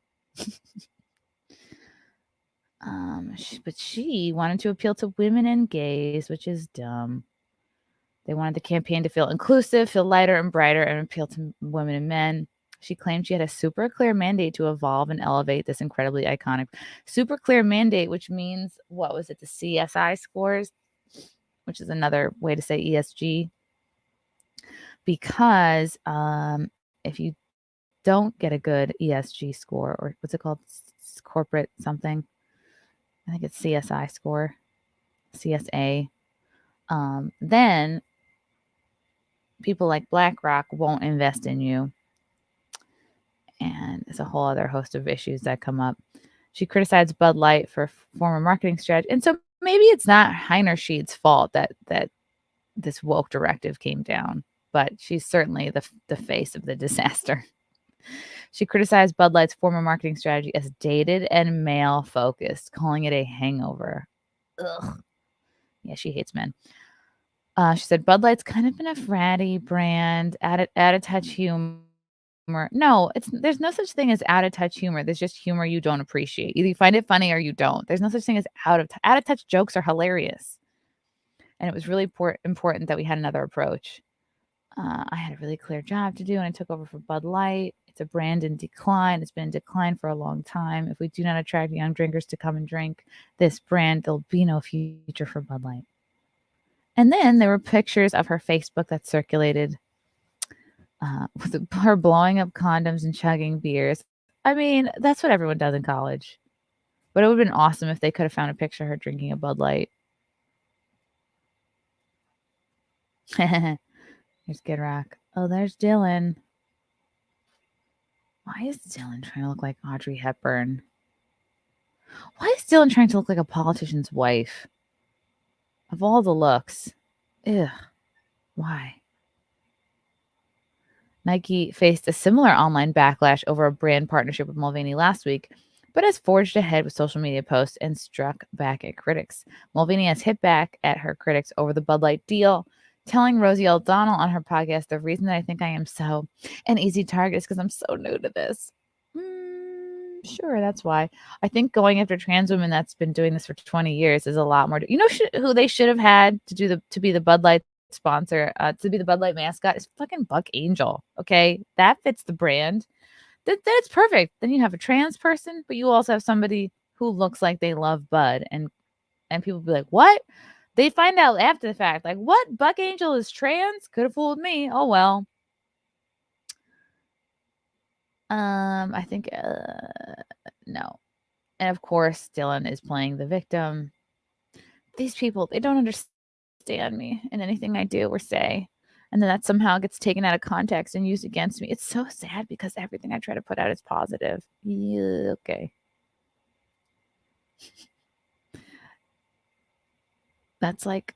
But she wanted to appeal to women and gays, which is dumb. They wanted the campaign to feel inclusive, feel lighter and brighter, and appeal to women and men. She claimed she had a super clear mandate to evolve and elevate this incredibly iconic super clear mandate, which means, what was it, the CSI scores, which is another way to say ESG. Because if you don't get a good ESG score, or what's it called, corporate something, I think it's CSI score, CSA, then people like BlackRock won't invest in you. And it's a whole other host of issues that come up. She criticized Bud Light for former marketing strategy. And so maybe it's not Heinerschied's fault that this woke directive came down, but she's certainly the face of the disaster. She criticized Bud Light's former marketing strategy as dated and male-focused, calling it a hangover. Ugh. Yeah, she hates men. She said Bud Light's kind of been a fratty brand, add a touch humor. No, there's no such thing as out of touch humor. There's just humor you don't appreciate. Either you find it funny or you don't. There's no such thing as out of touch jokes are hilarious. And it was really important that we had another approach. I had a really clear job to do, and I took over for Bud Light. It's a brand in decline. It's been in decline for a long time. If we do not attract young drinkers to come and drink this brand, there'll be no future for Bud Light. And then there were pictures of her Facebook that circulated with her blowing up condoms and chugging beers. I mean, that's what everyone does in college. But it would have been awesome if they could have found a picture of her drinking a Bud Light. Here's Kid Rock. Oh, there's Dylan. Why is Dylan trying to look like Audrey Hepburn? Why is Dylan trying to look like a politician's wife? Of all the looks. Ugh. Why? Nike faced a similar online backlash over a brand partnership with Mulvaney last week, but has forged ahead with social media posts and struck back at critics. Mulvaney has hit back at her critics over the Bud Light deal, telling Rosie O'Donnell on her podcast, the reason that I think I am so an easy target is because I'm so new to this. Sure, that's why. I think going after trans women that's been doing this for 20 years is a lot more. You know who they should have had to be the Bud Light sponsor, to be the Bud Light mascot is fucking Buck Angel. Okay, that fits the brand. That's perfect. Then you have a trans person, but you also have somebody who looks like they love Bud, and people be like, what? They find out after the fact, like, what? Buck Angel is trans? Could have fooled me. Oh well. I think no. And of course, Dylan is playing the victim. these people, they don't understand me in anything I do or say. And then that somehow gets taken out of context and used against me. It's so sad because everything I try to put out is positive. Yeah, okay. That's like,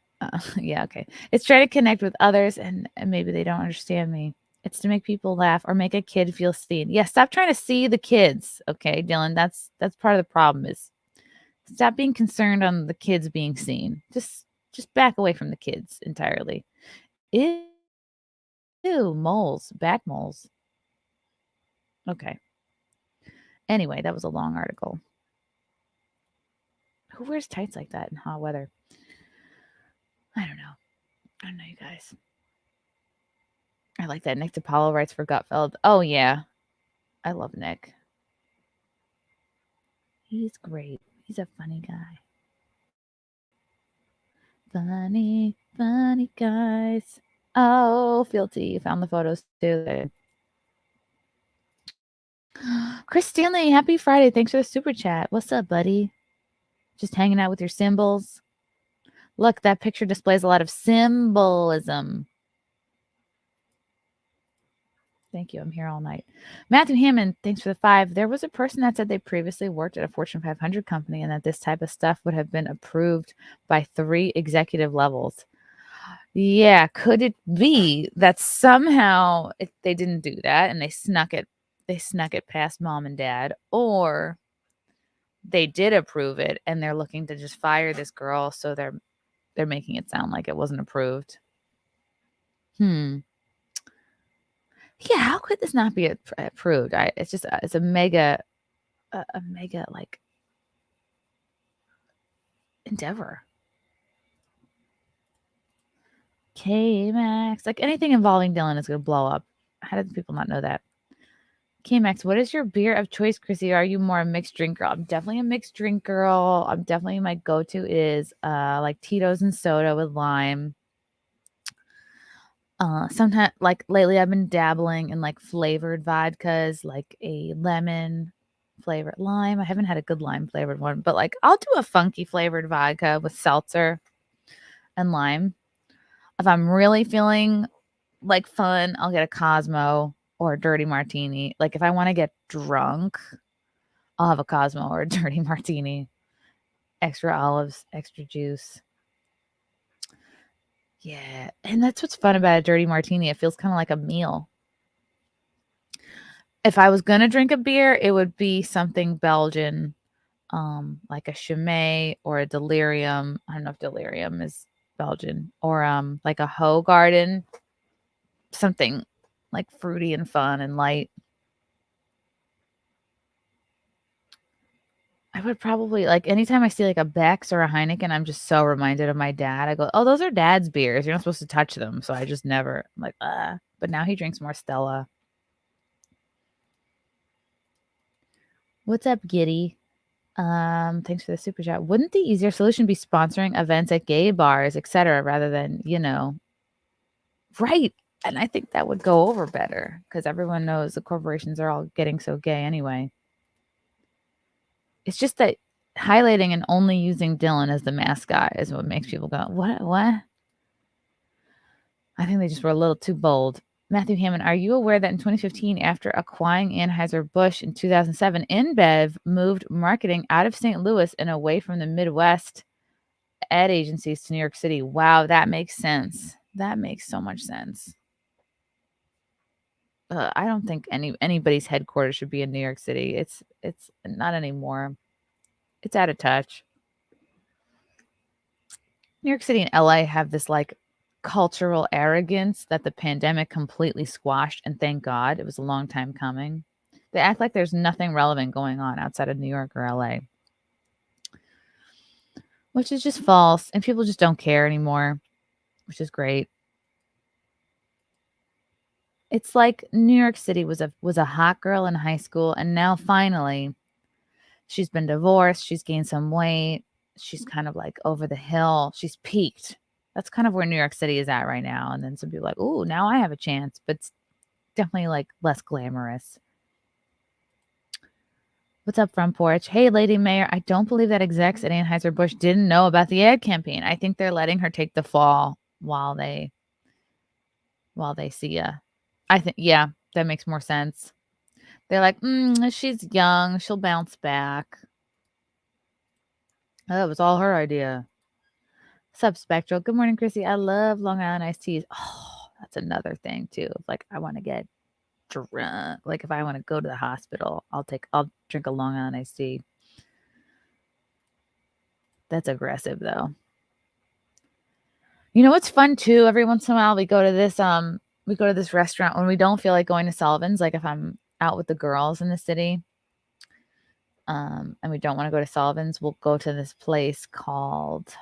yeah, okay. It's trying to connect with others and maybe they don't understand me. It's to make people laugh or make a kid feel seen. Yeah, stop trying to see the kids. Okay, Dylan, that's part of the problem is stop being concerned on the kids being seen. Just back away from the kids entirely. Ew, moles, back moles. Okay. Anyway, that was a long article. Who wears tights like that in hot weather? I don't know, you guys. I like that. Nick DiPaolo writes for Gutfeld. Oh, yeah. I love Nick. He's great. He's a funny guy. Funny guys. Oh, Fealty. Found the photos too. Chris Stanley, happy Friday. Thanks for the super chat. What's up, buddy? Just hanging out with your symbols. Look, that picture displays a lot of symbolism. Thank you. I'm here all night. Matthew Hammond, thanks for the 5. There was a person that said they previously worked at a Fortune 500 company and that this type of stuff would have been approved by 3 executive levels. Yeah, could it be that somehow they didn't do that and they snuck it past mom and dad, or they did approve it and they're looking to just fire this girl, so they're making it sound like it wasn't approved. Yeah, how could this not be approved? It's a mega like endeavor. K-Max, like anything involving Dylan is going to blow up. How did people not know that? K-Max, what is your beer of choice, Chrissy? Are you more a mixed drink girl? I'm definitely a mixed drink girl. I'm definitely, my go-to is like Tito's and soda with lime. Sometimes, like lately, I've been dabbling in like flavored vodkas, like a lemon flavored lime. I haven't had a good lime flavored one, but like I'll do a funky flavored vodka with seltzer and lime. If I'm really feeling like fun, I'll get a Cosmo or a dirty martini. Like if I want to get drunk, I'll have a Cosmo or a dirty martini. Extra olives, extra juice. Yeah, and that's what's fun about a dirty martini. It feels kind of like a meal. If I was going to drink a beer, it would be something Belgian, like a Chimay or a Delirium. I don't know if Delirium is Belgian, or like a Hoegaarden, something like fruity and fun and light. I would probably, like, anytime I see like a Beck's or a Heineken, I'm just so reminded of my dad. I go, oh, those are dad's beers. You're not supposed to touch them. So I just never, I'm like, but now he drinks more Stella. What's up, Giddy? Thanks for the super chat. Wouldn't the easier solution be sponsoring events at gay bars, etc., rather than, right? And I think that would go over better because everyone knows the corporations are all getting so gay anyway. It's just that highlighting and only using Dylan as the mascot is what makes people go, what? I think they just were a little too bold. Matthew Hammond, are you aware that in 2015, after acquiring Anheuser-Busch in 2007, InBev moved marketing out of St. Louis and away from the Midwest ad agencies to New York City? Wow, that makes sense. That makes so much sense. I don't think anybody's headquarters should be in New York City. It's not anymore. It's out of touch. New York City and LA have this like cultural arrogance that the pandemic completely squashed, and thank God. It was a long time coming. They act like there's nothing relevant going on outside of New York or LA, which is just false, and people just don't care anymore, which is great. It's like New York City was a hot girl in high school, and now finally she's been divorced, she's gained some weight, she's kind of like over the hill, she's peaked. That's kind of where New York City is at right now. And then some people are like, oh, now I have a chance, but it's definitely like less glamorous. What's up, Front Porch? Hey, Lady Mayor. I don't believe that execs at Anheuser-Busch didn't know about the ad campaign. I think they're letting her take the fall while they see ya. I think, yeah, that makes more sense. They're like, she's young. She'll bounce back. Oh, that was all her idea. What's up, Spectral? Good morning, Chrissy. I love Long Island iced teas. Oh, that's another thing, too. Like, I want to get drunk. Like, if I want to go to the hospital, I'll drink a Long Island iced tea. That's aggressive, though. You know what's fun, too? Every once in a while, we go to this restaurant when we don't feel like going to Sullivan's. Like, if I'm out with the girls in the city, and we don't want to go to Sullivan's, we'll go to this place called,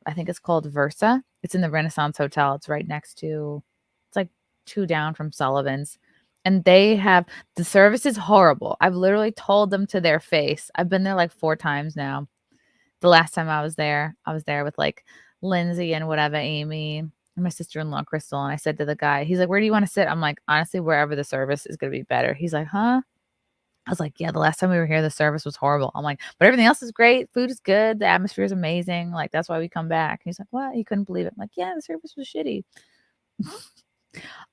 I think it's called Versa. It's in the Renaissance Hotel. It's right next to, it's like 2 down from Sullivan's. And the service is horrible. I've literally told them to their face. I've been there like 4 times now. The last time I was there with like Lindsay and whatever, Amy, and my sister-in-law, Crystal. And I said to the guy, he's like, where do you want to sit? I'm like, honestly, wherever the service is going to be better. He's like, huh? I was like, yeah, the last time we were here, the service was horrible. I'm like, but everything else is great. Food is good. The atmosphere is amazing. Like, that's why we come back. He's like, what? He couldn't believe it. I'm like, yeah, the service was shitty.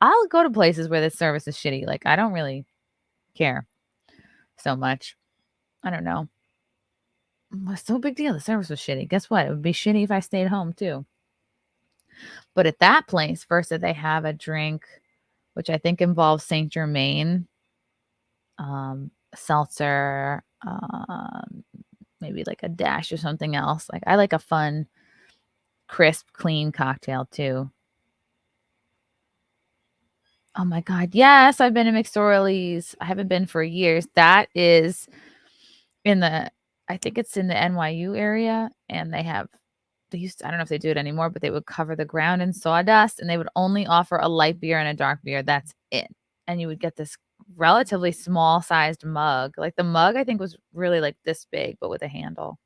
I'll go to places where the service is shitty. Like, I don't really care so much. I don't know. What's no big deal? The service was shitty. Guess what? It would be shitty if I stayed home too. But at that place, first they have a drink, which I think involves Saint Germain, seltzer, maybe like a dash or something else. Like, I like a fun, crisp, clean cocktail too. Oh my God. Yes, I've been to McSorley's. I haven't been for years. That is I think it's in the NYU area, and I don't know if they do it anymore, but they would cover the ground in sawdust, and they would only offer a light beer and a dark beer. That's it. And you would get this relatively small sized mug. Like, the mug, I think, was really like this big, but with a handle.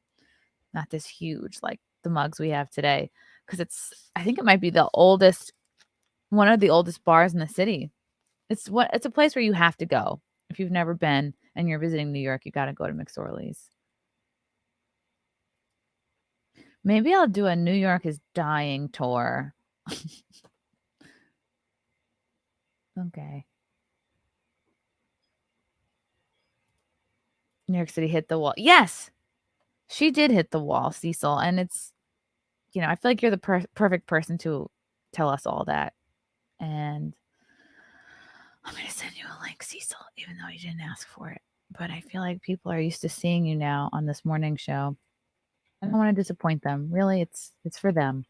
Not this huge, like the mugs we have today. Because I think it might be one of the oldest bars in the city. It's a place where you have to go. If you've never been and you're visiting New York, you got to go to McSorley's. Maybe I'll do a New York is Dying tour. Okay. New York City hit the wall. Yes, she did hit the wall, Cecil. And it's, I feel like you're the perfect person to tell us all that. And I'm going to send you a link, Cecil, even though you didn't ask for it. But I feel like people are used to seeing you now on this morning show. I don't want to disappoint them. Really, it's for them.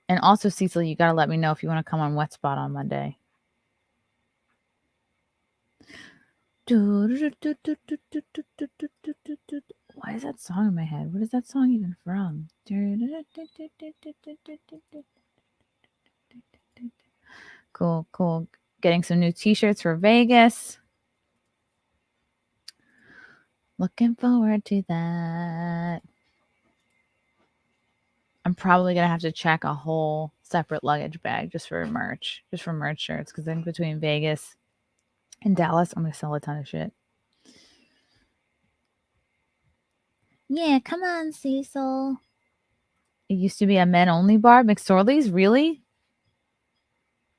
And also, Cecil, you got to let me know if you want to come on Wet Spot on Monday. Why is that song in my head? What is that song even from? Cool. Getting some new t-shirts for Vegas. Looking forward to that. I'm probably going to have to check a whole separate luggage bag just for merch shirts. Because then between Vegas and Dallas, I'm going to sell a ton of shit. Yeah, come on, Cecil. It used to be a men-only bar. McSorley's? Really?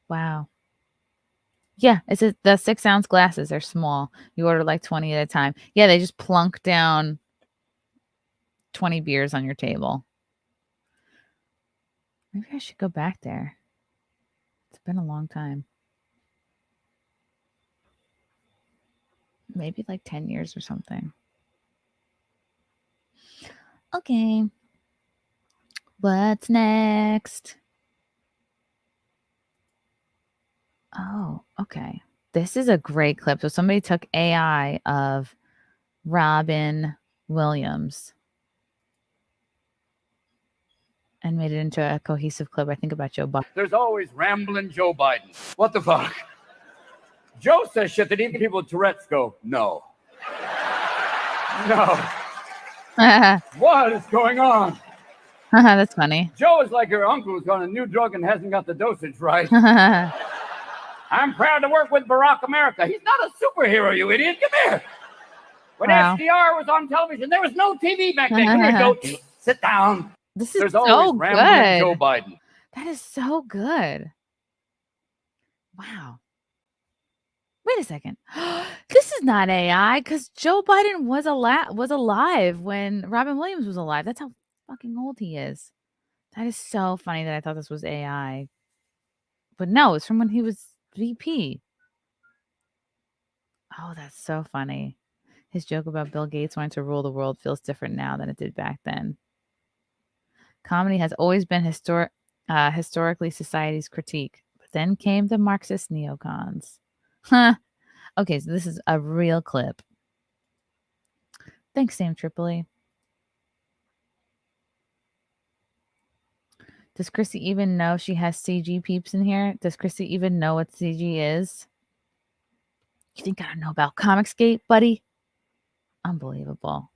Wow. Yeah, it's the 6-ounce glasses. They're small. You order like 20 at a time. Yeah, they just plunk down 20 beers on your table. Maybe I should go back there. It's been a long time. Maybe like 10 years or something. Okay. What's next? Oh, okay. This is a great clip. So somebody took AI of Robin Williams and made it into a cohesive clip, I think, about Joe Biden. There's always rambling Joe Biden. What the fuck? Joe says shit that even people with Tourette's go, no. No. What is going on? That's funny. Joe is like your uncle who's on a new drug and hasn't got the dosage right. I'm proud to work with Barack America. He's not a superhero, you idiot. Come here. When FDR was on television, there was no TV back then. Come here, Joe. Sit down. This is There's so always good. rambling Joe Biden. That is so good. Wow. Wait a second. This is not AI because Joe Biden was alive when Robin Williams was alive. That's how fucking old he is. That is so funny that I thought this was AI. But no, it's from when he was VP. Oh, that's so funny. His joke about Bill Gates wanting to rule the world feels different now than it did back then. Comedy has always been historically society's critique, but then came the Marxist neocons. Huh. Okay, so this is a real clip. Thanks, Sam Tripoli. Does Chrissy even know she has CG peeps in here? Does Chrissy even know what CG is? You think I don't know about Comicsgate, buddy? Unbelievable.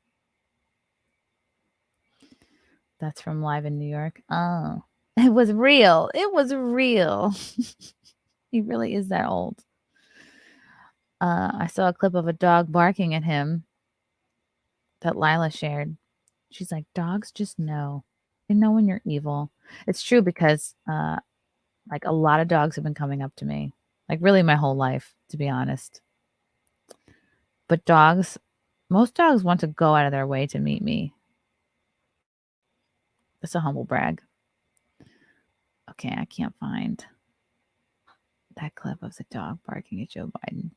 That's from Live in New York. Oh, it was real. It was real. He really is that old. I saw a clip of a dog barking at him that Lila shared. She's like, dogs just know. They know when you're evil. It's true because like a lot of dogs have been coming up to me. Like really my whole life, to be honest. But most dogs want to go out of their way to meet me. That's a humble brag. Okay, I can't find that clip of the dog barking at Joe Biden.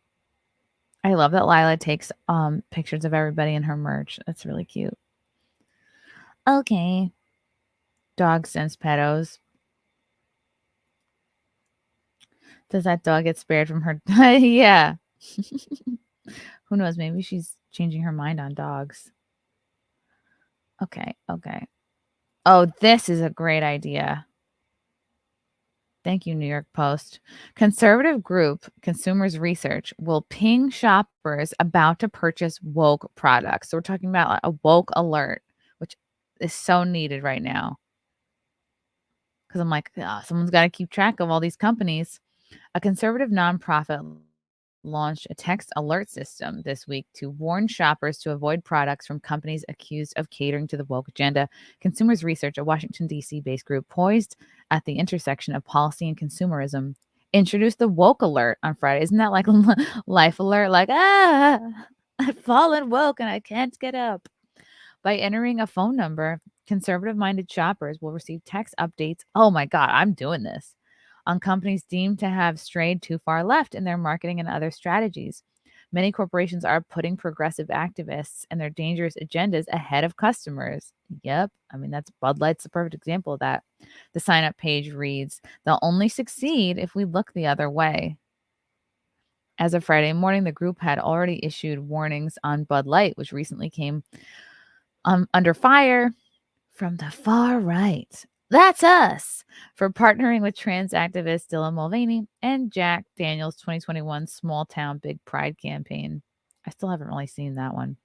I love that Lila takes pictures of everybody in her merch. That's really cute. Okay. Dog sense pedos. Does that dog get spared from her? Yeah. Who knows? Maybe she's changing her mind on dogs. Okay. Oh, this is a great idea. Thank you, New York Post. Conservative group Consumers Research will ping shoppers about to purchase woke products. So we're talking about a woke alert, which is so needed right now. Because I'm like, someone's got to keep track of all these companies. A conservative nonprofit launched a text alert system this week to warn shoppers to avoid products from companies accused of catering to the woke agenda. Consumers Research, a Washington, D.C. based group poised at the intersection of policy and consumerism, introduced the woke alert on Friday. Isn't that like Life Alert? Like, I've fallen woke and I can't get up. By entering a phone number, conservative-minded shoppers will receive text updates. Oh my God, I'm doing this. On companies deemed to have strayed too far left in their marketing and other strategies. Many corporations are putting progressive activists and their dangerous agendas ahead of customers. Yep. I mean, that's Bud Light's the perfect example of that. The sign-up page reads, they'll only succeed if we look the other way. As of Friday morning, the group had already issued warnings on Bud Light, which recently came under fire from the far right. That's us for partnering with trans activist Dylan Mulvaney and Jack Daniels' 2021 Small Town Big Pride campaign. I still haven't really seen that one.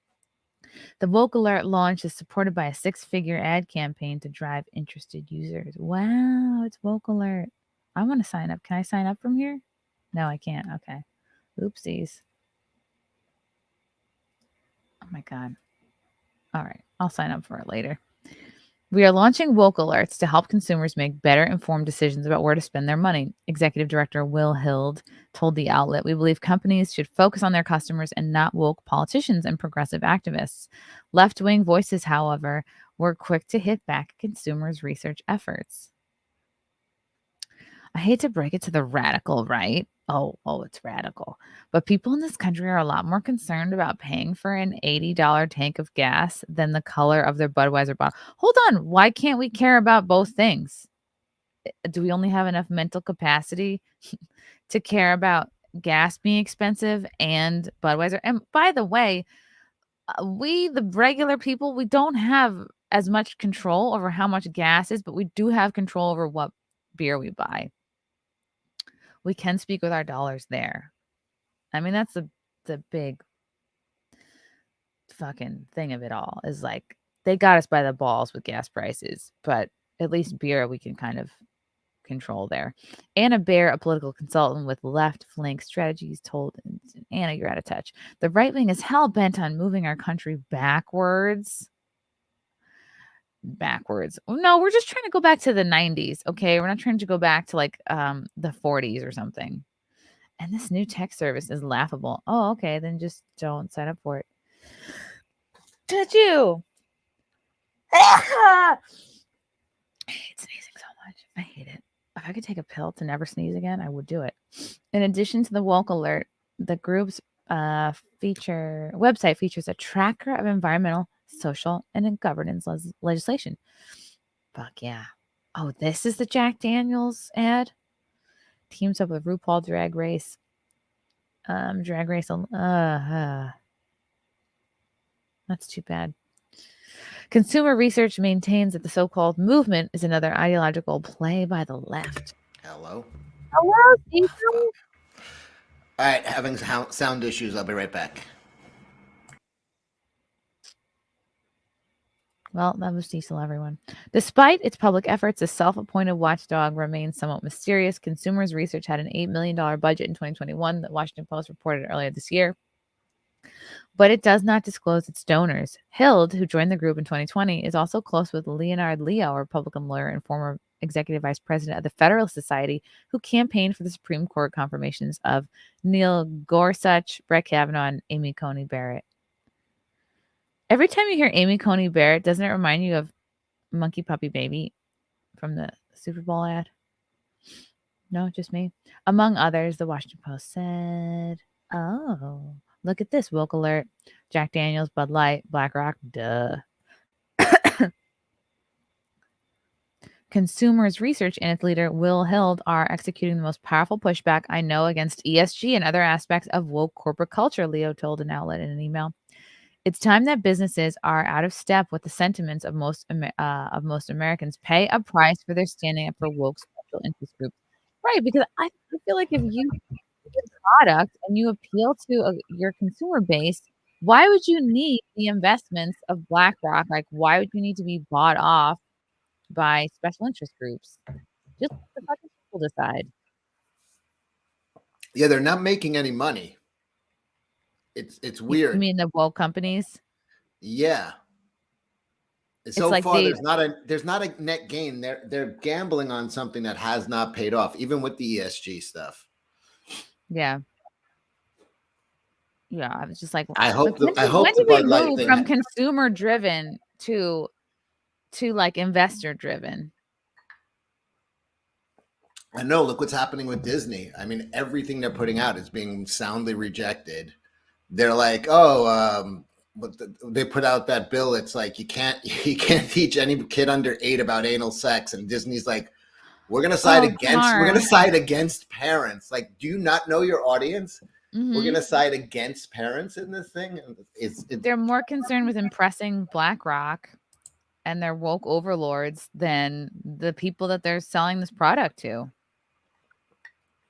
The Woke Alert launch is supported by a 6-figure ad campaign to drive interested users. Wow, it's Woke Alert. I want to sign up. Can I sign up from here? No, I can't. Okay. Oopsies. Oh my God. All right. I'll sign up for it later. We are launching Woke Alerts to help consumers make better informed decisions about where to spend their money. Executive Director Will Hild told the outlet, we believe companies should focus on their customers and not woke politicians and progressive activists. Left-wing voices, however, were quick to hit back consumers' research efforts. I hate to break it to the radical right. Oh, it's radical. But people in this country are a lot more concerned about paying for an $80 tank of gas than the color of their Budweiser bottle. Hold on. Why can't we care about both things? Do we only have enough mental capacity to care about gas being expensive and Budweiser? And by the way, we, the regular people, we don't have as much control over how much gas is, but we do have control over what beer we buy. We can speak with our dollars there. I mean, that's the big fucking thing of it all is like they got us by the balls with gas prices, but at least beer we can kind of control there. Anna Baer, a political consultant with left flank strategies, told Anna, you're out of touch. The right wing is hell bent on moving our country backwards. No, we're just trying to go back to the 90s. Okay. We're not trying to go back to like the 40s or something. And this new tech service is laughable. Oh, okay. Then just don't sign up for it. Did you? I hate sneezing so much. I hate it. If I could take a pill to never sneeze again, I would do it. In addition to the woke alert, the group's website features a tracker of environmental, social, and governance legislation. Fuck yeah. Oh, this is the Jack Daniels ad. Teams up with RuPaul Drag Race. That's too bad. Consumer research maintains that the so-called movement is another ideological play by the left. Hello, Cecil. All right, having sound issues. I'll be right back. Well, that was Cecil, everyone. Despite its public efforts, the self-appointed watchdog remains somewhat mysterious. Consumers Research had an $8 million budget in 2021, the Washington Post reported earlier this year. But it does not disclose its donors. Hild, who joined the group in 2020, is also close with Leonard Leo, a Republican lawyer and former executive vice president of the Federalist Society, who campaigned for the Supreme Court confirmations of Neil Gorsuch, Brett Kavanaugh, and Amy Coney Barrett. Every time you hear Amy Coney Barrett, doesn't it remind you of Monkey Puppy Baby from the Super Bowl ad? No, just me. Among others, the Washington Post said, oh, look at this woke alert. Jack Daniels, Bud Light, BlackRock, duh. Consumers Research and its leader, Will Hild, are executing the most powerful pushback I know against ESG and other aspects of woke corporate culture, Leo told an outlet in an email. It's time that businesses are out of step with the sentiments of most Americans. Pay a price for their standing up for woke special interest groups. Right, because I feel like if you product and you appeal to your consumer base, why would you need the investments of BlackRock? Like, why would you need to be bought off by special interest groups? Just let the fucking people decide. Yeah, they're not making any money. It's weird. You mean the woke companies? Yeah. So like far, there's not a net gain. They're gambling on something that has not paid off, even with the ESG stuff. Yeah. Yeah, I was just like, I hope when did we move from consumer driven to like investor driven? I know. Look what's happening with Disney. I mean, everything they're putting out is being soundly rejected. They're like, but they put out that bill. It's like you can't teach any kid under 8 about anal sex, and Disney's like, we're gonna side against parents. Like, do you not know your audience? Mm-hmm. We're gonna side against parents in this thing. They're more concerned with impressing BlackRock and their woke overlords than the people that they're selling this product to.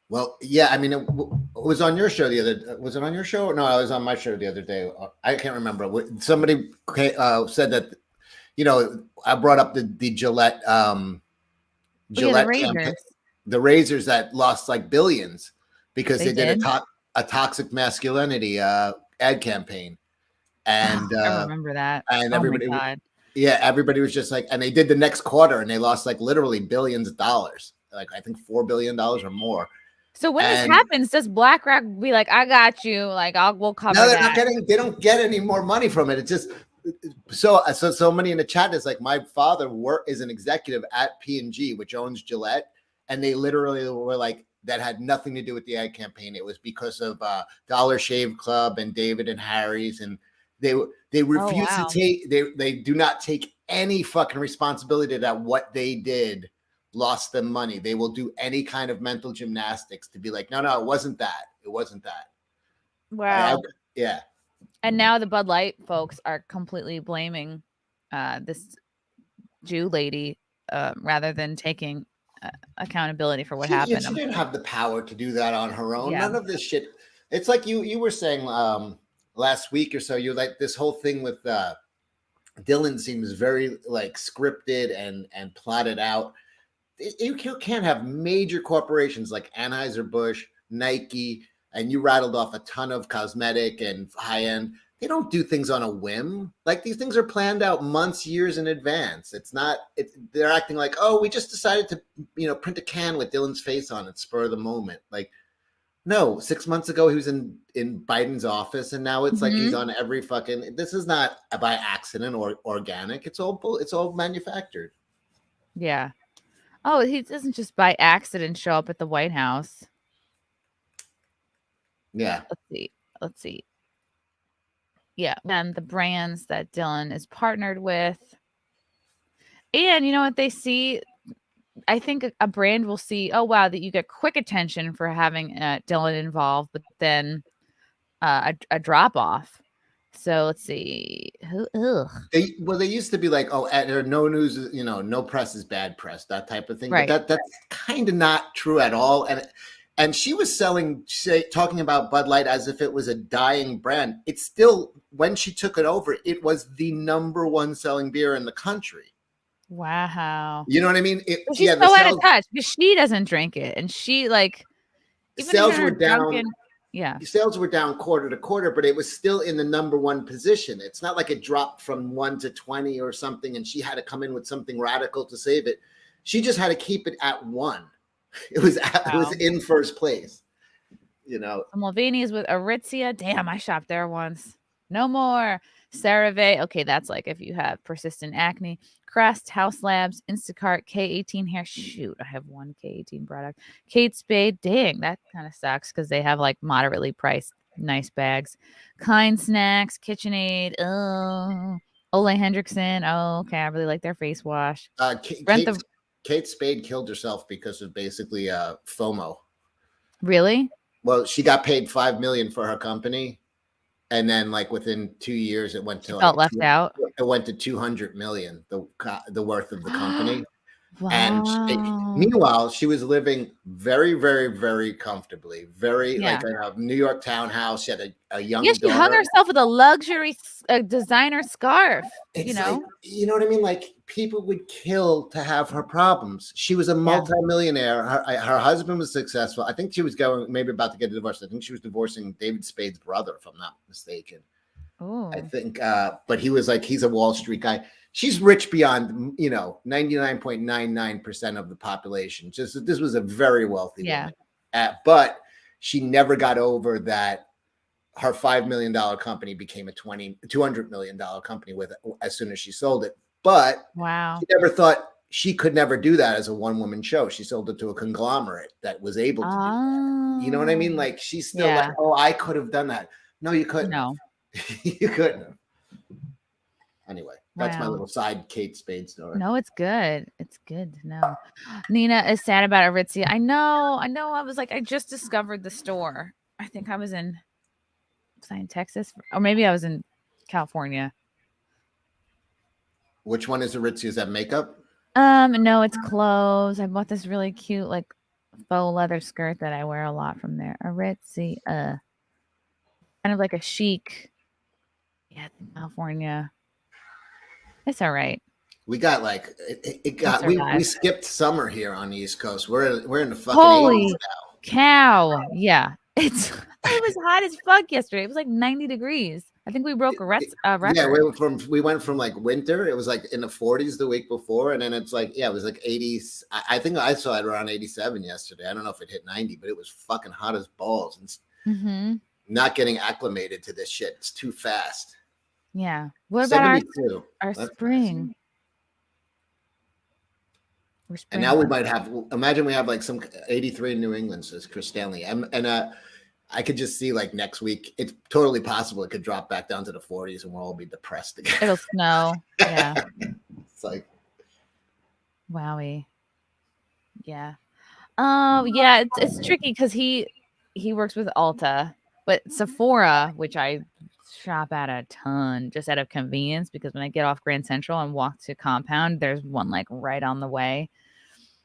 Well, yeah, I mean, it was on your show was it on your show? No, I was on my show the other day. I can't remember. Somebody said that, I brought up the Gillette, Gillette campaign, the razors that lost like billions because they did a toxic masculinity ad campaign. And I remember that. And everybody, everybody was just like, and they did the next quarter and they lost like literally billions of dollars, like I think $4 billion or more. So when this happens, does BlackRock be like, I got you, like we'll cover that? No, they don't get any more money from it. It's just so many in the chat is like, my father is an executive at P&G, which owns Gillette, and they literally were like, that had nothing to do with the ad campaign. It was because of Dollar Shave Club and David and Harry's, and they refuse to take they do not take any fucking responsibility that what they did lost them money. They will do any kind of mental gymnastics to be like, no, it wasn't that. It wasn't that. Wow. Yeah. And now the Bud Light folks are completely blaming this Jew lady rather than taking accountability for what happened. She didn't have the power to do that on her own. Yeah. None of this shit. It's like you were saying last week or so, you're like, this whole thing with Dylan seems very like scripted and plotted out. you can't have major corporations like Anheuser-Busch, Nike, and you rattled off a ton of cosmetic and high-end. They don't do things on a whim. Like these things are planned out months, years in advance. They're acting like, oh, we just decided to, print a can with Dylan's face on it, spur of the moment. Like, no, 6 months ago he was in Biden's office, and now it's like he's on every fucking. This is not by accident or organic. It's all manufactured. Yeah. Oh, he doesn't just by accident show up at the White House. Yeah. Let's see. Yeah, and the brands that Dylan is partnered with. And you know what they see? I think a brand will see, oh, wow, that you get quick attention for having Dylan involved, but then a drop off. So let's see. They used to be like, oh, no news, no press is bad press, that type of thing. Right. But that's kind of not true at all. And she was talking about Bud Light as if it was a dying brand. It's still, when she took it over, it was the number one selling beer in the country. Wow. You know what I mean? She's so out of touch because she doesn't drink it. And she sales were down. Yeah. Sales were down quarter to quarter, but it was still in the number one position. It's not like it dropped from 1 to 20 or something, and she had to come in with something radical to save it. She just had to keep it at 1. It was in first place. Mulvaney's with Aritzia. Damn, I shopped there once. No more. CeraVe. Okay, that's like if you have persistent acne. Crest, House Labs, Instacart, K18 hair. Shoot, I have one K18 product. Kate Spade. Dang, that kind of sucks because they have like moderately priced nice bags. Kind Snacks, KitchenAid. Oh, Ole Hendrickson. Oh, okay, I really like their face wash. Kate Spade killed herself because of basically FOMO. Really? Well, she got paid $5 million for her company. And then, like within 2 years, it went to felt left out. It went to $200 million, the worth of the company. Wow. And meanwhile, she was living very, very, very comfortably. Like in a New York townhouse. She had a young daughter. She hung herself with a luxury designer scarf. It's like, you know what I mean? Like people would kill to have her problems. She was a multimillionaire. Her husband was successful. I think she was maybe about to get a divorce. I think she was divorcing David Spade's brother, if I'm not mistaken. Oh, I think, but he was like, he's a Wall Street guy. She's rich beyond, 99.99% of the population. Just this was a very wealthy woman. But she never got over that her $5 million company became a $200 million company as soon as she sold it. But she never thought she could never do that as a one-woman show. She sold it to a conglomerate that was able to do that. You know what I mean? Like she's still like, oh, I could have done that. No, you couldn't. No. You couldn't. Anyway, that's my little side Kate Spade story. No, it's good. It's good to know. Nina is sad about Aritzia. I know. I was like, I just discovered the store. I think I was in Texas, or maybe I was in California. Which one is Aritzia? Is that makeup? No, it's clothes. I bought this really cute, like faux leather skirt that I wear a lot from there. Aritzia, kind of like a chic. Yeah, California. It's all right. We got like we skipped summer here on the East Coast. We're in the fucking holy 80s now. Cow. Yeah. It was hot as fuck yesterday. It was like 90 degrees. I think we broke a record. Yeah, we went from like winter. It was like in the 40s the week before, and then it's like it was like 80s. I think I saw it around 87 yesterday. I don't know if it hit 90, but it was fucking hot as balls. And not getting acclimated to this shit. It's too fast. Yeah. What about our That's spring? And now we might have. Imagine we have like some 83 in New England, says Chris Stanley, and I could just see like next week. It's totally possible it could drop back down to the 40s, and we'll all be depressed again. It'll snow. Yeah. It's like, wowie. Yeah. Oh yeah, it's tricky because he works with Ulta, but Sephora, which I shop at a ton just out of convenience, because when I get off Grand Central and walk to Compound, there's one like right on the way.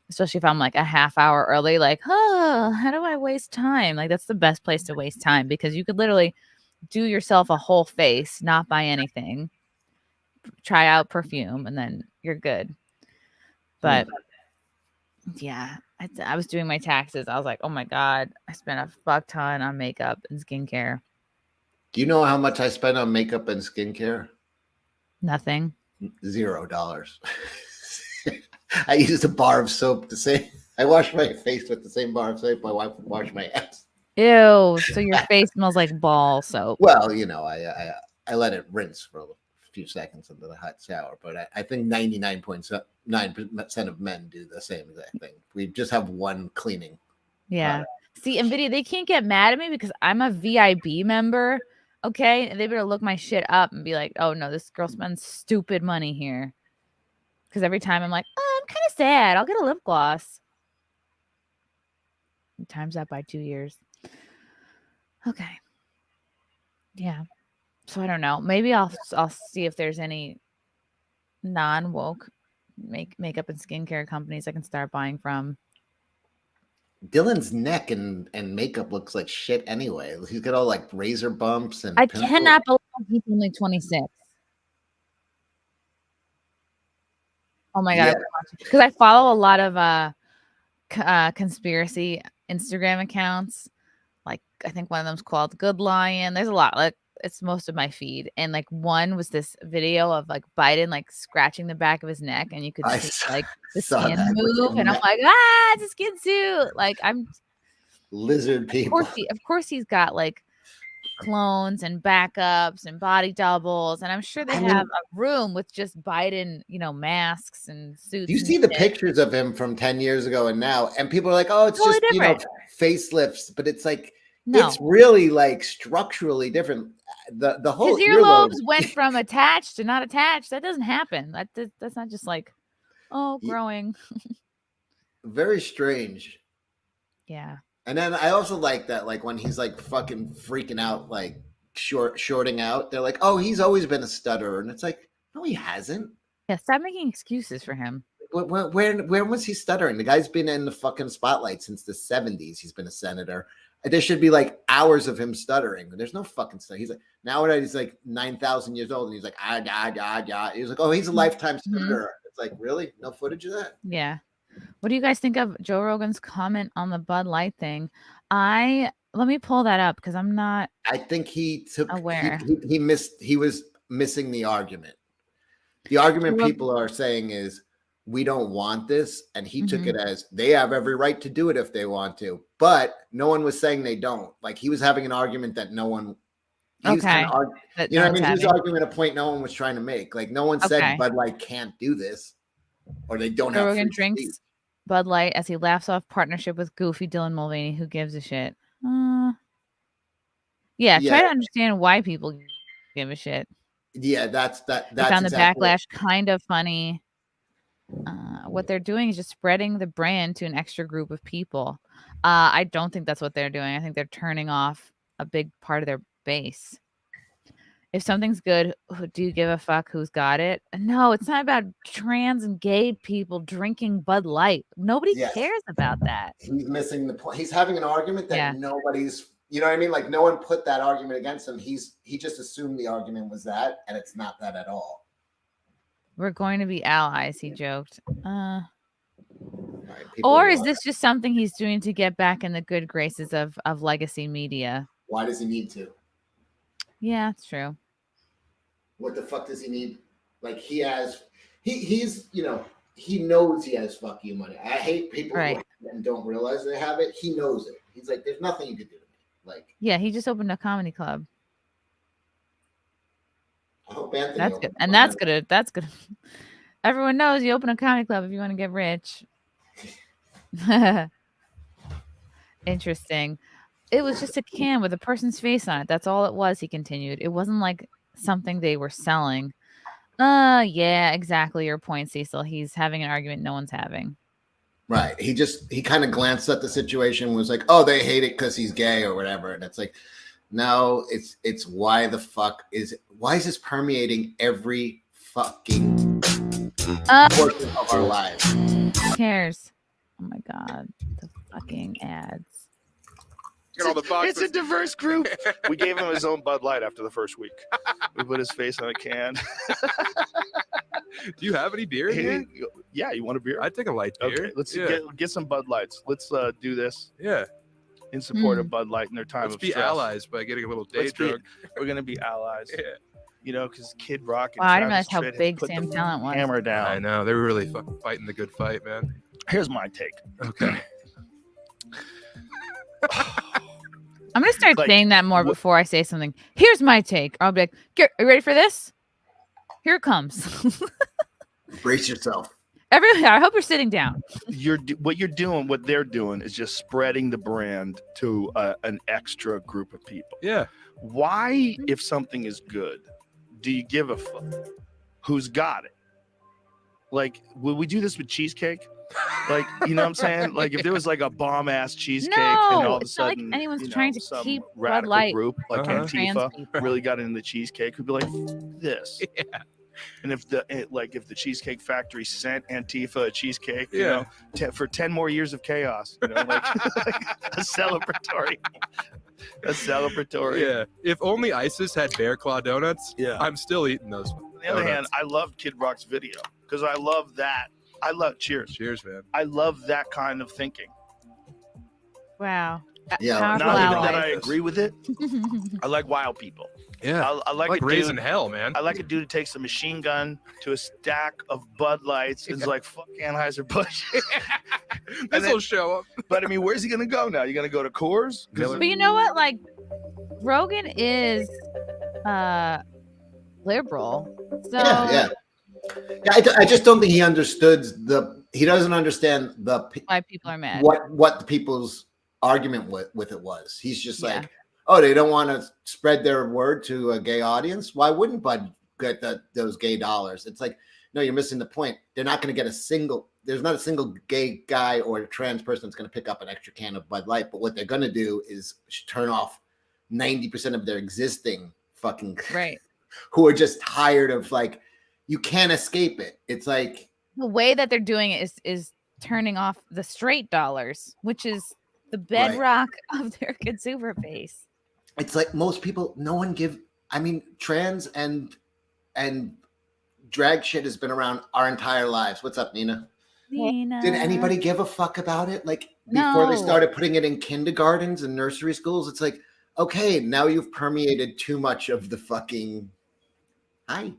Especially if I'm like a half hour early, like, oh, how do I waste time? Like that's the best place to waste time, because you could literally do yourself a whole face, not buy anything, try out perfume, and then you're good. But Yeah, I was doing my taxes. I was like, oh my God, I spent a fuck ton on makeup and skincare. Do you know how much I spend on makeup and skincare? Nothing. $0. I used a bar of soap I wash my face with the same bar of soap my wife would wash my ass. Ew, so your face smells like ball soap. Well, I let it rinse for a few seconds into the hot shower, but I think 99.9% of men do the same exact thing. We just have one cleaning. Yeah. See, NVIDIA, they can't get mad at me because I'm a VIB member. Okay. And they better look my shit up and be like, oh no, this girl spends stupid money here. Because every time I'm like, oh, I'm kind of sad. I'll get a lip gloss. Times that by 2 years. Okay. Yeah. So I don't know. Maybe I'll see if there's any non-woke makeup and skincare companies I can start buying from. Dylan's neck and makeup looks like shit anyway. He's got all like razor bumps and I cannot believe he's only 26. Oh my God. Because I follow a lot of conspiracy Instagram accounts. Like I think one of them's called Good Lion. There's a lot. Like it's most of my feed. And like one was this video of like Biden like scratching the back of his neck and you could see like the skin move. And I'm like, it's a skin suit. Like I'm lizard people. Of course he's got like clones and backups and body doubles. And I'm sure they have a room with just Biden, masks and suits. You see the pictures of him from 10 years ago and now, and people are like, oh, it's totally just, facelifts, but it's like, it's really like structurally different. The whole his earlobes went from attached to not attached. That doesn't happen. That's not just like, growing. Very strange. Yeah. And then I also like that, like when he's like fucking freaking out, like shorting out, they're like, oh, he's always been a stutterer. And it's like, no, he hasn't. Yeah, stop making excuses for him. Where was he stuttering? The guy's been in the fucking spotlight since the 70s. He's been a senator. There should be like hours of him stuttering. There's no fucking stutter. He's like, nowadays he's like 9,000 years old and he's like, He's like, oh, he's a lifetime stutterer. It's like, really? No footage of that? Yeah. What do you guys think of Joe Rogan's comment on the Bud Light thing? Let me pull that up because I'm not. I think he took aware. He was missing the argument. The argument people are saying is we don't want this, and he took it as they have every right to do it if they want to. But no one was saying they don't. Like he was having an argument that no one. You know what I mean? He was arguing a point no one was trying to make. Like no one said Bud Light can't do this, or they don't have. Rogan drinks Bud Light as he laughs off partnership with goofy Dylan Mulvaney. Who gives a shit? Yeah, try to understand why people give a shit. Yeah, that's I found the backlash kind of funny. What they're doing is just spreading the brand to an extra group of people. I don't think that's what they're doing. I think they're turning off a big part of their base. If something's good, do you give a fuck who's got it? No, it's not about trans and gay people drinking Bud Light. Nobody cares about that. He's missing the point. He's having an argument that nobody's, you know what I mean? Like no one put that argument against him. He just assumed the argument was that, and it's not that at all. We're going to be allies, he joked. Or is this just something he's doing to get back in the good graces of legacy media? Why does he need to? Yeah, it's true. What the fuck does he need? Like he's he knows he has fuck you money. I hate people who don't realize they have it. He knows it. He's like, there's nothing you can do to me. Like, yeah, he just opened a comedy club. I hope Anthony. That's good. And that's good. That's good. Everyone knows you open a comedy club if you want to get rich. Interesting. It was just a can with a person's face on it. That's all it was, he continued. It wasn't like something they were selling. Yeah, exactly your point, Cecil. He's having an argument no one's having. Right. He kind of glanced at the situation, was like, oh, they hate it because he's gay or whatever. And it's like, no, it's why is this permeating every fucking portion of our lives? Who cares? Oh my God. The fucking ads. It's a diverse group. We gave him his own Bud Light after the first week. We put his face on a can. Do you have any beer in here? Yeah, you want a beer? I'd take a light beer. Okay, let's get some Bud Lights. Let's do this. Yeah. In support of Bud Light in their time Let's of be stress. allies by getting a little day drunk. We're gonna be allies. Yeah. You know, because Kid Rock and Wow, I didn't Travis realize how Tritt big put Sam the Talent was. hammer down. I know. They were really fucking fighting the good fight, man. Here's my take. Okay. I'm gonna start saying that more before I say something. Here's my take. I'll be like, are you ready for this? Here it comes. Brace yourself. I hope you're sitting down. What they're doing is just spreading the brand to an extra group of people. Yeah. Why, if something is good, do you give a fuck who's got it? Like, would we do this with cheesecake? Like, you know what I'm saying? Like, if there was like a bomb ass cheesecake and all of a it's not sudden, like anyone's trying to some keep Bud radical Light group like from trans Antifa people. really got into cheesecake, we'd be like, this. Yeah. And if the Cheesecake Factory sent Antifa a cheesecake, you know, for 10 more years of chaos, you know, like a celebratory. Yeah. If only ISIS had Bear Claw donuts, I'm still eating those. On the other hand, I love Kid Rock's video because I love that. Cheers, man. I love that kind of thinking. Wow. Yeah. Not even that I agree with it. I like wild people. Yeah. I like raising hell, man. I like a dude who takes a machine gun to a stack of Bud Lights and is like, fuck Anheuser-Busch. This will show up. But I mean, where's he gonna go now? You gonna go to Coors? But you know what? Like, Rogan is liberal. So Yeah, I just don't think he understood he doesn't understand why people are mad. What the people's argument with it was. He's just like, oh, they don't want to spread their word to a gay audience. Why wouldn't Bud get those gay dollars? It's like, no, you're missing the point. They're not going to get there's not a single gay guy or a trans person that's going to pick up an extra can of Bud Light. But what they're going to do is turn off 90% of their existing fucking who are just tired of, like, you can't escape it. It's like the way that they're doing it is turning off the straight dollars, which is the bedrock of their consumer base. It's like most people, trans and drag shit has been around our entire lives. What's up, Nina? Did anybody give a fuck about it? Like, before they started putting it in kindergartens and nursery schools, it's like, okay, now you've permeated too much of the fucking like,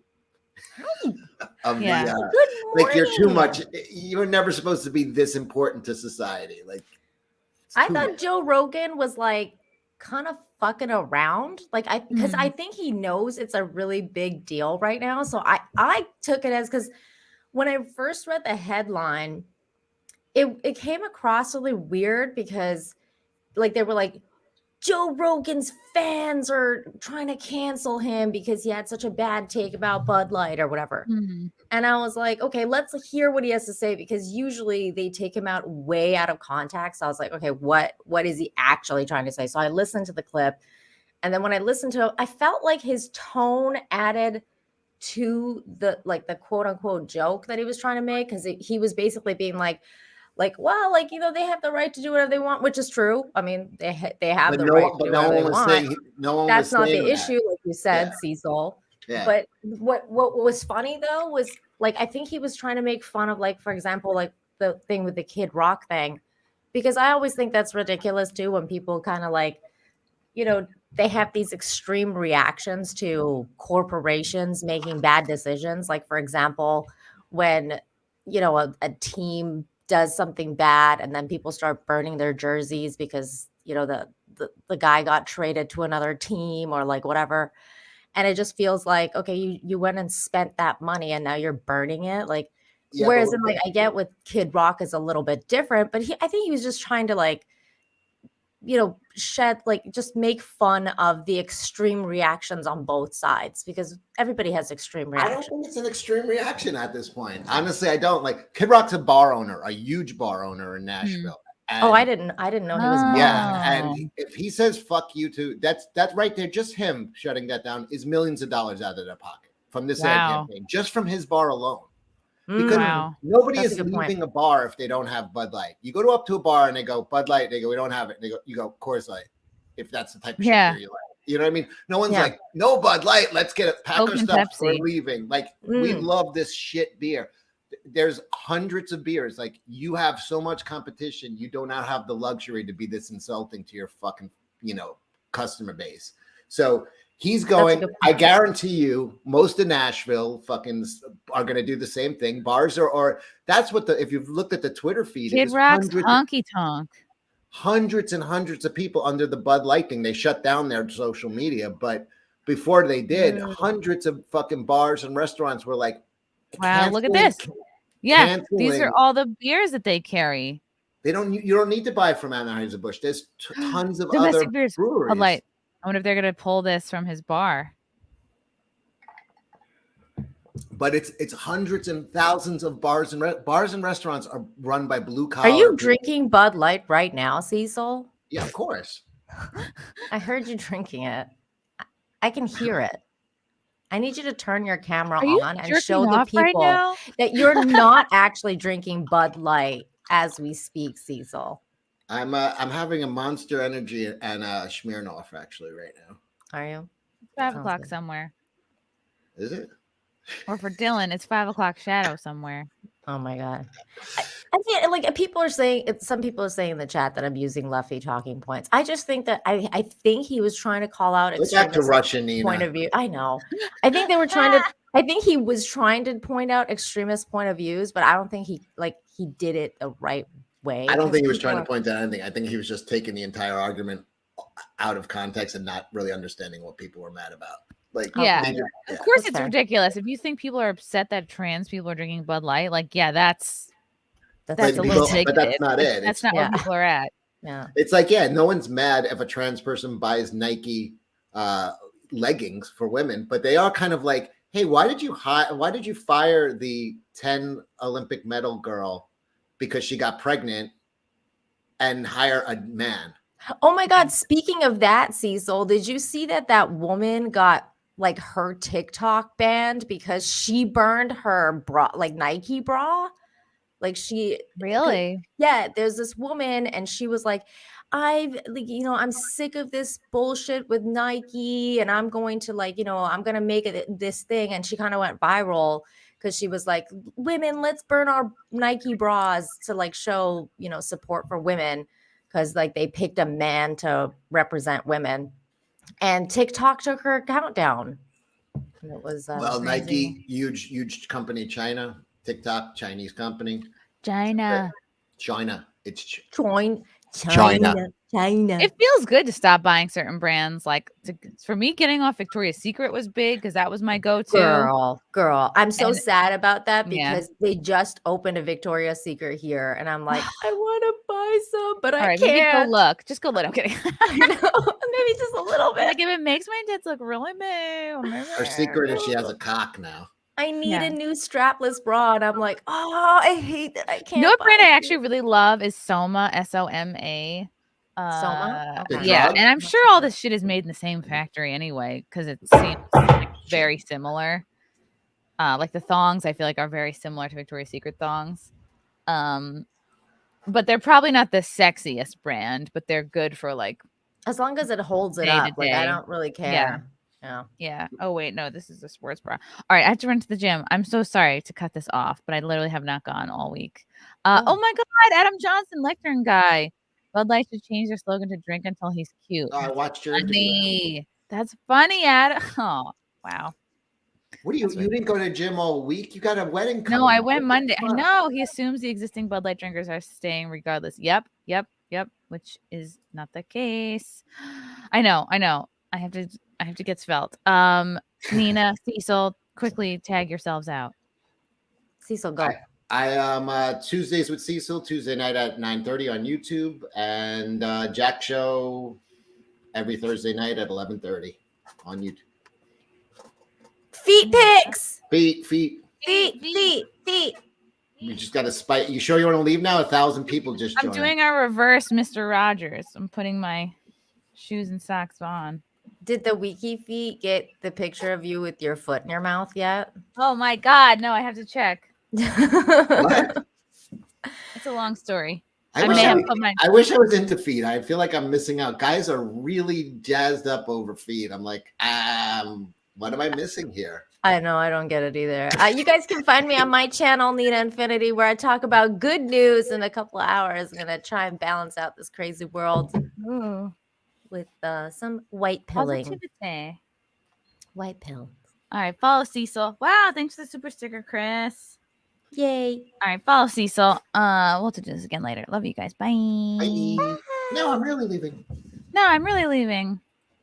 you're too much. You're never supposed to be this important to society. Like, I thought Joe Rogan was like kind of fucking around, like because I think he knows it's a really big deal right now. So I took it as, because when I first read the headline, it came across really weird because like they were like, Joe Rogan's fans are trying to cancel him because he had such a bad take about Bud Light or whatever. And I was like, okay, let's hear what he has to say, because usually they take him out way out of context. I was like, okay, what is he actually trying to say? So I listened to the clip. And then when I listened to it, I felt like his tone added to the quote unquote joke that he was trying to make. Cause he was basically being like, well, like, you know, they have the right to do whatever they want, which is true. I mean, they have the right to do whatever they want. That's not the issue, like you said, Cecil. Yeah. But what was funny though was, like, I think he was trying to make fun of, like, for example, like the thing with the Kid Rock thing, because I always think that's ridiculous too when people kind of like, you know, they have these extreme reactions to corporations making bad decisions. Like, for example, when, you know, a team does something bad and then people start burning their jerseys because, you know, the guy got traded to another team or like whatever. And it just feels like, okay, you went and spent that money and now you're burning it. Like, whereas in, like, I get with Kid Rock is a little bit different, but I think he was just trying to, like, you know, just make fun of the extreme reactions on both sides, because everybody has extreme reactions. I don't think it's an extreme reaction at this point. Honestly, I don't. Like, Kid Rock's a bar owner, a huge bar owner in Nashville. And, I didn't know he was. Yeah, and if he says "fuck you" to that's right there, just him shutting that down is millions of dollars out of their pocket from this ad campaign, just from his bar alone. Because nobody is leaving a bar if they don't have Bud Light. You go up to a bar and they go Bud Light, they go we don't have it. They go, you go Coors Light, if that's the type of shit you like. You know what I mean? No one's Yeah. like, no Bud Light. Let's get it. Pack Coke our and stuff. We're Pepsi. leaving. Like we love this shit beer. There's hundreds of beers. Like you have so much competition. You do not have the luxury to be this insulting to your fucking, customer base. So he's going, I guarantee you, most of Nashville fucking are going to do the same thing. Bars or that's what if you've looked at the Twitter feed, Kid Rock's Honky Tonk. Hundreds and hundreds of people under the Bud Light thing. They shut down their social media, but before they did, hundreds of fucking bars and restaurants were like, wow, look at this. Yeah, these are all the beers that they carry. You don't need to buy from Anheuser-Busch. There's tons of Domestic other beers. breweries. Bud Light. I wonder if they're gonna pull this from his bar. But it's hundreds and thousands of bars and restaurants are run by blue collar. Are you drinking Bud Light right now, Cecil? Yeah, of course. I heard you drinking it. I can hear it. I need you to turn your camera on and show the people that you're not actually drinking Bud Light as we speak, Cecil. I'm having a Monster Energy and a Smirnoff actually right now. Are you? 5 o'clock somewhere. Is it? Or for Dylan, it's 5 o'clock shadow somewhere. Oh my god! I mean, like people are saying, some people are saying in the chat that I'm using Luffy talking points. I just think that I think he was trying to call out extremist point of view. I know. I think they were trying to. I think he was trying to point out extremist point of views, but I don't think he did it the right way. I don't think he was trying to point out anything. I think he was just taking the entire argument out of context and not really understanding what people were mad about. Like, of course it's ridiculous. If you think people are upset that trans people are drinking Bud Light, like, that's a little bigoted. But that's not it. That's not where people are at. Yeah, it's like, no one's mad if a trans person buys Nike leggings for women, but they are kind of like, hey, why did you fire the 10 Olympic medal girl because she got pregnant and hire a man? Oh my God! Speaking of that, Cecil, did you see that woman got her TikTok banned because she burned her bra, Nike bra? She really? Yeah, there's this woman and she was like, I'm sick of this bullshit with Nike and I'm going to I'm going to make it this thing. And she kind of went viral because she was like, women, let's burn our Nike bras to show, support for women. Because they picked a man to represent women. And TikTok took her account down. And it was well, crazy. Nike, huge company, China. TikTok, Chinese company. China. It's China. It feels good to stop buying certain brands. For me, getting off Victoria's Secret was big because that was my go-to. Girl, I'm so sad about that because they just opened a Victoria's Secret here, and I'm like, I want to buy some, but I can't. Maybe go look. Just go look. I'm kidding. Maybe just a little bit. If it makes my tits look really big. Her secret is she has a cock now. I need a new strapless bra, and I'm like, oh, I hate that I can't. You know what brand I actually really love is Soma, Soma. Soma? Okay. Yeah, and I'm sure all this shit is made in the same factory anyway, because it seems very similar. The thongs, I feel like, are very similar to Victoria's Secret thongs. But they're probably not the sexiest brand, but they're good for as long as it holds it up. I don't really care. Yeah. Oh wait, no, this is a sports bra. All right, I have to run to the gym. I'm so sorry to cut this off, but I literally have not gone all week. Oh my God, Adam Johnson, lectern guy. Bud Light should change their slogan to "Drink until he's cute." I watched your interview. That's funny, Adam. Oh wow. What do you didn't go to the gym all week? You got a wedding coming. No, I went Monday. I know he assumes the existing Bud Light drinkers are staying regardless. Yep. Which is not the case. I know. I have to get svelte. Nina, Cecil, quickly tag yourselves out. Cecil, go. I am Tuesdays with Cecil, Tuesday night at 9:30 on YouTube, and Jack Show every Thursday night at 11:30 on YouTube. Feet pics. Feet. You just got to spite. You sure you want to leave now? 1,000 people just joined. I'm doing a reverse Mr. Rogers. I'm putting my shoes and socks on. Did the Wiki Feet get the picture of you with your foot in your mouth yet? Oh my God. No, I have to check. What? It's a long story. I wish I was into feet. I feel like I'm missing out. Guys are really jazzed up over feet. I'm like, what am I missing here? I know, I don't get it either. You guys can find me on my channel, Nina Infinity, where I talk about good news in a couple of hours. I'm gonna try and balance out this crazy world with some white pilling. Positivity. White pill. All right, follow Cecil. Wow, thanks for the super sticker, Chris. Yay. All right, follow Cecil. We'll do this again later. Love you guys. Bye. Bye. No, I'm really leaving. No, I'm really leaving.